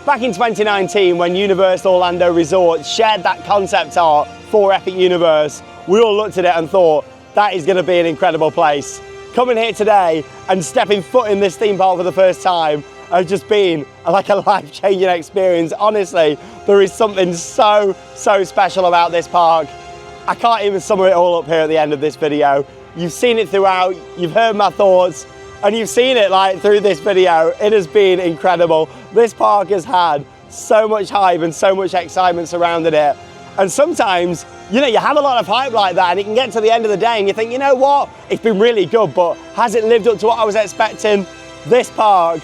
Back in 2019, when Universal Orlando Resort shared that concept art for Epic Universe, we all looked at it and thought, that is going to be an incredible place. Coming here today and stepping foot in this theme park for the first time has just been like a life-changing experience. Honestly, there is something so special about this park. I can't even sum it all up here at the end of this video. You've seen it throughout, you've heard my thoughts, and you've seen it like through this video. It has been incredible. This park has had so much hype and so much excitement surrounding it. And sometimes, you know, you have a lot of hype like that and it can get to the end of the day and you think, you know what, it's been really good, but has it lived up to what I was expecting? This park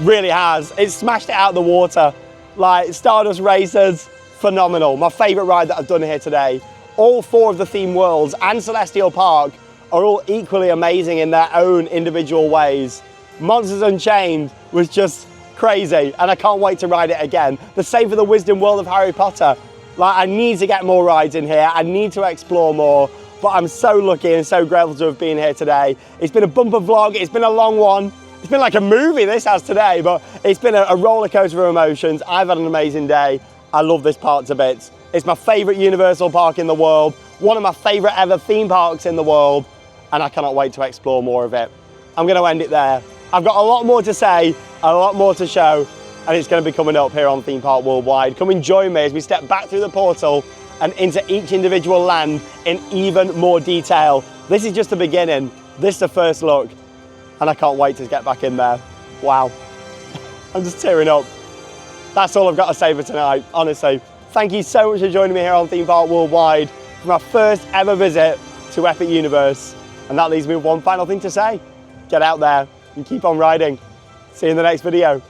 really has. It's smashed it out of the water. Like Stardust Racers, phenomenal. My favorite ride that I've done here today. All 4 of the theme worlds and Celestial Park are all equally amazing in their own individual ways. Monsters Unchained was just crazy and I can't wait to ride it again. The same for the Wisdom World of Harry Potter. Like, I need to get more rides in here. I need to explore more, but I'm so lucky and so grateful to have been here today. It's been a bumper vlog. It's been a long one. It's been like a movie, this has today, but it's been a roller coaster of emotions. I've had an amazing day. I love this park to bits. It's my favorite Universal park in the world, one of my favorite ever theme parks in the world, and I cannot wait to explore more of it. I'm going to end it there. I've got a lot more to say, a lot more to show, and it's going to be coming up here on Theme Park Worldwide. Come and join me as we step back through the portal and into each individual land in even more detail. This is just the beginning. This is the first look, and I can't wait to get back in there. Wow. I'm just tearing up. That's all I've got to say for tonight, honestly. Thank you so much for joining me here on Theme Park Worldwide for my first ever visit to Epic Universe. And that leaves me with one final thing to say. Get out there and keep on riding. See you in the next video.